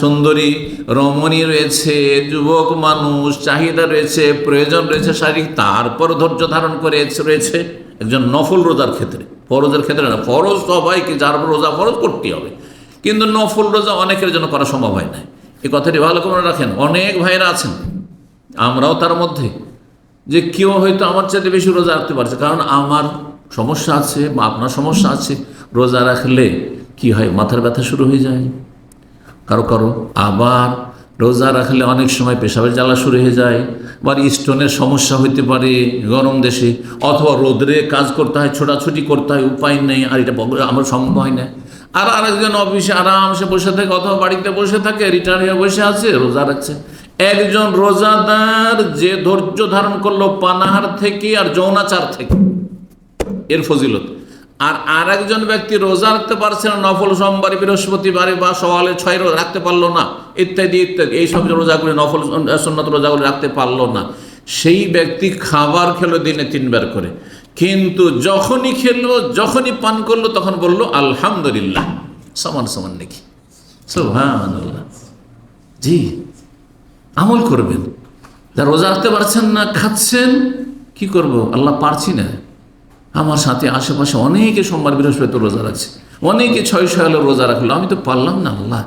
সুন্দরী রমণী রয়েছে, যুবক মানুষ, চাহিদা রয়েছে, প্রয়োজন রয়েছে শারীরিক, তারপর ধৈর্য ধারণ করে রয়েছে। একজন নফল রোজার ক্ষেত্রে, ফরজের ক্ষেত্রে না। ফরজ সবাইকে, যার রোজা ফরজ করতে হবে, কিন্তু নফল রোজা অনেকের জন্য করা সম্ভব হয় না। এই কথাটি ভালো করে রাখেন। অনেক ভাইরা আছেন, আমরাও তার মধ্যে, যে কেউ হয়তো আমার চাইতে বেশি রোজা রাখতে পারছে, কারণ আমার সমস্যা আছে বা আপনার সমস্যা আছে। রোজা রাখলে কি হয়? মাথার ব্যথা শুরু হয়ে যায় কারো কারো, আবার রোজা রাখলে অনেক সময় পেশাবের জ্বালা শুরু হয়ে যায়, বা স্টোনের সমস্যা হইতে পারে গরম দেশে, অথবা রোদরে কাজ করতে হয়, ছোটাছুটি করতে হয়, উপায় নেই, আর এটা আমার সম্ভব হয় না। আর আরেকজন অফিসে আরামসে বসে থাকে, অথবা বাড়িতে বসে থাকে, রিটায়ার হয়ে বসে আছে, রোজা রাখছে। একজন রোজাদার যে ধৈর্য ধারণ করলো পানাহার থেকে আর যৌনাচার থেকে, এর ফজিলত। আর আরেকজন ব্যক্তি রোজা রাখতে পারছে না, নফল সোমবারে, বৃহস্পতিবারে বা সওয়ালে 6 রোজা রাখতে পারলো না, ইত্যাদি ইত্যাদি, এইসব রোজাগুলি, নফল সুন্নাত রোজাগুলি রাখতে পারলো না। সেই ব্যক্তি খাবার খেলো দিনে 3 বার করে, কিন্তু যখনই খেলো, যখনই পান করলো, তখন বললো আলহামদুলিল্লাহ, সমান সমান নাকি? সুবহানাল্লাহ। জি, আমল করবেন। যা রোজা রাখতে পারছেন না, খাচ্ছেন, কি করব? আল্লাহ পারছি না। আমার সাথে আশেপাশে অনেকে সোমবার বৃহস্পতি রোজা রাখছে, অনেকে 6 রোজা রাখলো, আমি তো পারলাম না। আল্লাহ,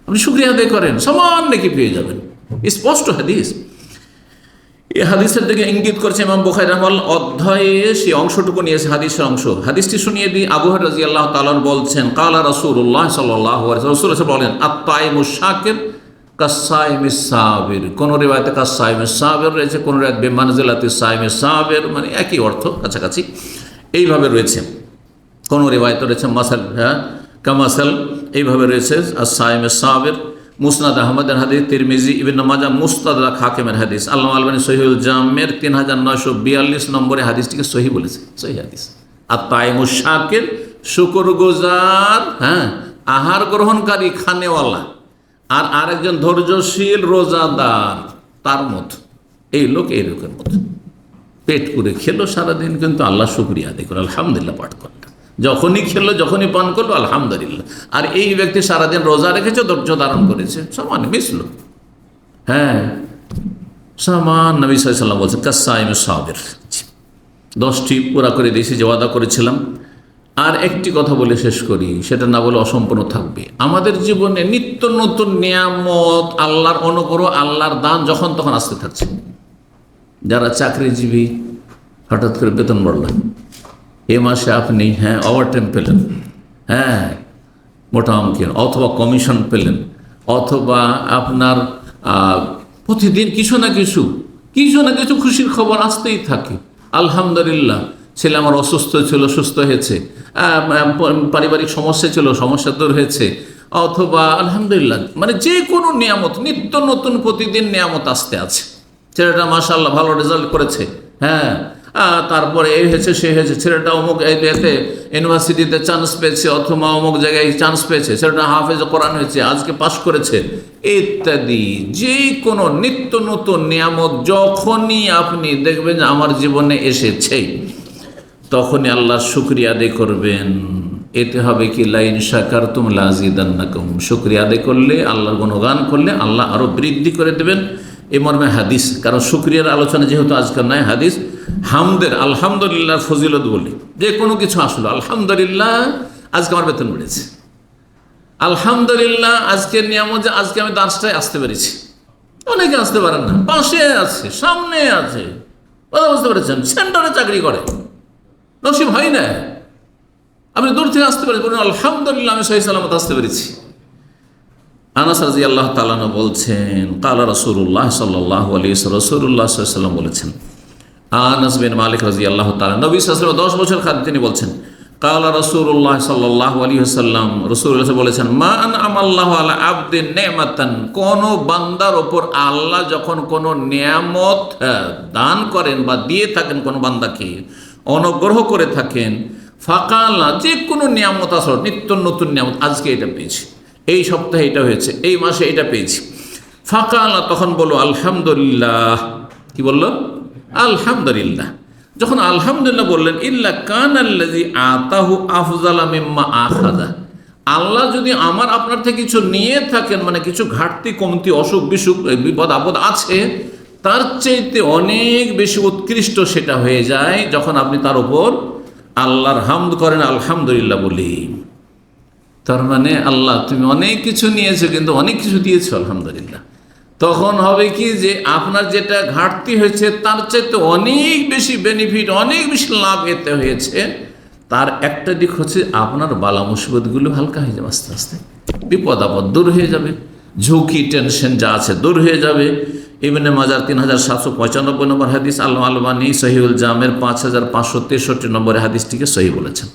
আপনি শুকরিয়া আদায় করেন, সমান নাকি পেয়ে যাবেন। স্পষ্ট হাদিস। এই হাদিসের দিকে ইঙ্গিত করছে ইমাম বুখারী রাহিমাহুল্লাহ অধ্যায়ে, সেই অংশটুকু নিয়েছে, হাদিসের অংশ। হাদিসটি শুনিয়ে দিই। আবু হুরায়রা রাদিয়াল্লাহু তাআলা বলছেন, কালা রাসূলুল্লাহ সাল্লাল্লাহু আলাইহি ওয়াসাল্লাম, রাসূল বলেন, আত-তাইমুশ শাকির কাস-সাইমিস সাবির। কোন রিওয়ায়াতে কাস-সাইমিস সাবির রয়েছে, কোন রিওয়ায়াত বিমানজিলাতিস সাইমিস সাবির, মানে একই অর্থ, কাছাকাছি এইভাবে রয়েছে। কোন রিওয়ায়াতে রয়েছে মাসাল, কামাসাল, এইভাবে রয়েছে আস-সাইমিস সাবির। মুসনাদ আহমদের হাদিস, তিরমিজি, ইবনে মাজাহ, মুস্তাদরাক হাকিমের হাদিস। আল্লামা আলবানী সহিহুল জামের 3942 নম্বরে হাদিসটিকে সহিহ বলেছে, সহিহ হাদিস। আত-তাইমুশ শাকির, শুকরগুজার, আহার গ্রহণকারী, খানেওয়ালা, আর আরেকজন ধৈর্যশীল রোজাদার, তার মতো, এই লোক এই লোকের মতো পেট পুরে খেলো সারাদিন, কিন্তু আল্লাহ শুকরিয়া আদায় করে আলহামদুলিল্লাহ পাঠ করলো, যখনই খেলো, যখনই পান করলো, আলহামদুলিল্লাহ। আর এই ব্যক্তি সারাদিন রোজা রেখেছে, ধৈর্য ধারণ করেছে, সমান মিশল। হ্যাঁ, সমান। নবী সাল্লাল্লাহু আলাইহি ওয়াসাল্লাম বলছেন কাসাইম সাবির। 10টি পুরা করে দিয়েছি যে ওয়াদা করেছিলাম। আর একটি কথা বলে শেষ করি, সেটা না বলে অসম্পূর্ণ থাকবে। আমাদের জীবনে নিত্য নতুন নিয়ামত, আল্লাহর অনুগ্রহ, আল্লাহর দান যখন তখন আসতে থাকছে। যারা চাকরিজীবী, হঠাৎ করে বেতন বাড়লেন, এ মাসে আপনি ওভারটাইম পেলেন, মোটা অঙ্কের, অথবা কমিশন পেলেন, অথবা আপনার প্রতিদিন কিছু না কিছু খুশির খবর আসতেই থাকে। আলহামদুলিল্লাহ, ছেলে আমার অসুস্থ ছিল, সুস্থ হয়েছে, পারিবারিক সমস্যা ছিল, সমস্যা দূর হয়েছে, অথবা আলহামদুলিল্লাহ, মানে যে কোনো নিয়ামত, নিত্য নতুন প্রতিদিন নিয়ামত আসতে আছে। ছেলেটা মাশাআল্লাহ ভালো রেজাল্ট করেছে, তারপরে এই হয়েছে, সে হয়েছে, ছেলেটা অমুক এতে ইউনিভার্সিটিতে চান্স পেয়েছে, অথবা অমুক জায়গায় চান্স পেয়েছে, ছেলেটা হাফেজ কোরআন হয়েছে, আজকে পাশ করেছে, ইত্যাদি। যে কোনো নিত্য নতুন নিয়ামত যখনই আপনি দেখবেন যে আমার জীবনে এসেছে, তখনই আল্লাহর শুকরিয়া আদায় করবেন। এতে হবে কি, লাইন শাকারতুম লাযিদান্নাকুম। শুকরিয়া আদায় করলে, আল্লাহর গুণগান করলে আল্লাহ আরও বৃদ্ধি করে দেবেন। এই মর্মে হাদিস, কারণ শুকরিয়ার আলোচনা যেহেতু আজকাল নয়, হাদিস হামদের, আলহামদুলিল্লাহ ফজিলত বলি। যে কোনো কিছু আসলো, আলহামদুলিল্লাহ আজকে আমার বেতন বেড়েছে, আলহামদুলিল্লাহ আজকের নিয়ামত যে আজকে আমি দাসটায় আসতে পেরেছি। অনেকে আসতে পারেন না, পাশে আছে, সামনে আছে, কথা বুঝতে পেরেছেন, সেন্টারে চাকরি করে, নসিব হয় না, আপনি দূর থেকে আসতে পারেন, বলুন আলহামদুলিল্লাহ আমি সহি সালামত আসতে পেরেছি। আনাস রাদিয়াল্লাহু তাআলা আনহু বলছেন, কালা রাসূলুল্লাহ সাল্লাল্লাহু আলাইহি ওয়াসাল্লাম, রাসূলুল্লাহ সাল্লাল্লাহু আলাইহি ওয়াসাল্লাম বলেছেন, আনাস বিন মালিক রাদিয়াল্লাহু তাআলা, নবী সাল্লাল্লাহু আলাইহি ওয়াসাল্লাম 10 বছর খাদ্য তিনি বলছেন, কালা রাসূলুল্লাহ সাল্লাল্লাহু আলাইহি ওয়াসাল্লাম, রাসূলুল্লাহ বলেছেন, মা আনআমাল্লাহু আলা আবদিন নি'মাতান, কোন বান্দার ওপর আল্লাহ যখন কোন নিয়ামত দান করেন বা দিয়ে থাকেন, কোন বান্দাকে অনুগ্রহ করে থাকেন, ফাকালা, যে কোনো নিয়ামত আসলে নিত্য নতুন নিয়ামত, আজকে এটা পেয়েছি, এই সপ্তাহে এটা হয়েছে, এই মাসে এটা পেয়েছি, ফাকালা, তখন বলো আলহামদুলিল্লাহ। কি বললো? আলহামদুলিল্লাহ। যখন আলহামদুলিল্লাহ বললেন, ইল্লা কানাল্লাযী আতাহু আফযালা মিম্মা আখাযা, আল্লাহ যদি আমার আপনার থেকে কিছু নিয়ে থাকেন, মানে কিছু ঘাটতি কমতি, অসুখ বিসুখ, বিপদ আপদ আছে, তার চাইতে অনেক বেশি উৎকৃষ্ট সেটা হয়ে যায় যখন আপনি তার উপর আল্লাহর হামদ করেন, আলহামদুলিল্লাহ বলি। তার মানে আল্লাহ তুমি অনেক কিছু নিয়েছো, কিন্তু অনেক কিছু দিয়েছো, আলহামদুলিল্লাহ। তখন হবে কি, যে আপনার যেটা ঘাটতি হয়েছে তার চাইতে অনেক বেশি বেনিফিট, অনেক বেশি লাভ এতে হয়েছে। তার একটা দিক হচ্ছে আপনার বালা মুসিবতগুলো হালকা হয়ে যাবে, আস্তে আস্তে বিপদ আপদ দূর হয়ে যাবে, ঝুঁকি টেনশন যা আছে দূর হয়ে যাবে। ইবনে মাজার 3795 নম্বর হাদিস, আল আলবানী সহিউল জামের 5563 নম্বরে হাদিসটিকে সহি বলেছেন।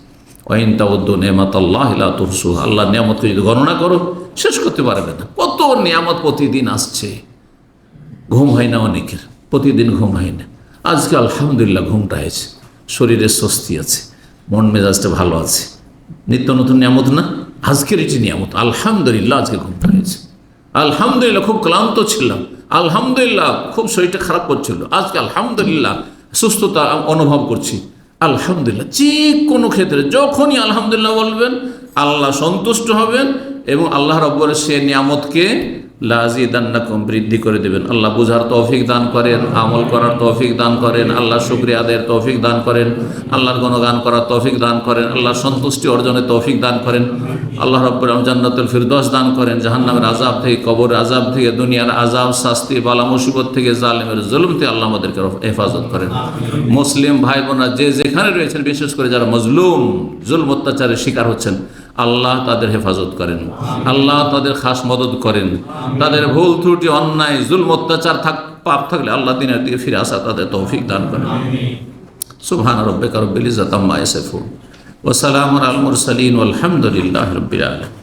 ওয়াইন তাউদ্দু নি'মাতাল্লাহি লা তুহসুহা, আল্লাহ নিয়ামতকে যদি গণনা করো শেষ করতে পারবে না। কত নিয়ামত প্রতিদিন আসছে, ঘুম হয় না অনেকের, প্রতিদিন ঘুম হয় না। আজকে আলহামদুলিল্লাহ ঘুমটা হয়েছে, শরীরের স্বস্তি আছে, মন মেজাজটা ভালো আছে, নিত্য নতুন নিয়ামত না, আজকের এটি নিয়ামত, আলহামদুলিল্লাহ আজকে ঘুমটা হয়েছে, আলহামদুলিল্লাহ খুব ক্লান্ত ছিলাম, আলহামদুলিল্লাহ খুব শরীরটা খারাপ করছিল, আজকে আলহামদুলিল্লাহ সুস্থতা অনুভব করছি, আলহামদুলিল্লাহ। যে কোনো ক্ষেত্রে যখনই আলহামদুলিল্লাহ বলবেন, আল্লাহ সন্তুষ্ট হবেন এবং আল্লাহ রাব্বুল সে নিয়ামতকে লাযিদান্নাকুম বৃদ্ধি করে দেবেন। আল্লাহ বুঝার তৌফিক দান করেন, আমল করার তৌফিক দান করেন, আল্লাহ শুকরিয়া আদায়ের তৌফিক দান করেন, আল্লাহর গুণগান করার তৌফিক দান করেন, আল্লাহ সন্তুষ্টি অর্জনের তৌফিক দান করেন, আল্লাহ রাব্বুল আলামিন জান্নাতুল ফিরদৌস দান করেন, জাহান্নামের আযাব থেকে, কবরের আযাব থেকে, দুনিয়ার আযাব শাস্তি, বালা মুসিবত থেকে, জালেমের জুলুম থেকে আল্লাহ আমাদেরকে হেফাজত করেন। মুসলিম ভাই বোনরা যে যেখানে রয়েছেন, বিশেষ করে যারা মজলুম, জুলম অত্যাচারের শিকার হচ্ছেন, আল্লাহ তাদের হেফাজত করেন, আল্লাহ তাদের খাস মদত করেন, তাদের ভুল ত্রুটি অন্যায় জুলম অত্যাচার পাপ থাকলে আল্লাহ দিনের দিকে ফিরে আসা তাদের তৌফিক দান করেন। সুবহান রাব্বিকা রাব্বিল ইজ্জাতি আম্মা ইয়াসিফুন ওয়া সালামুন আলাল মুরসালিন ওয়াল হামদুলিল্লাহি রাব্বিল আলামিন।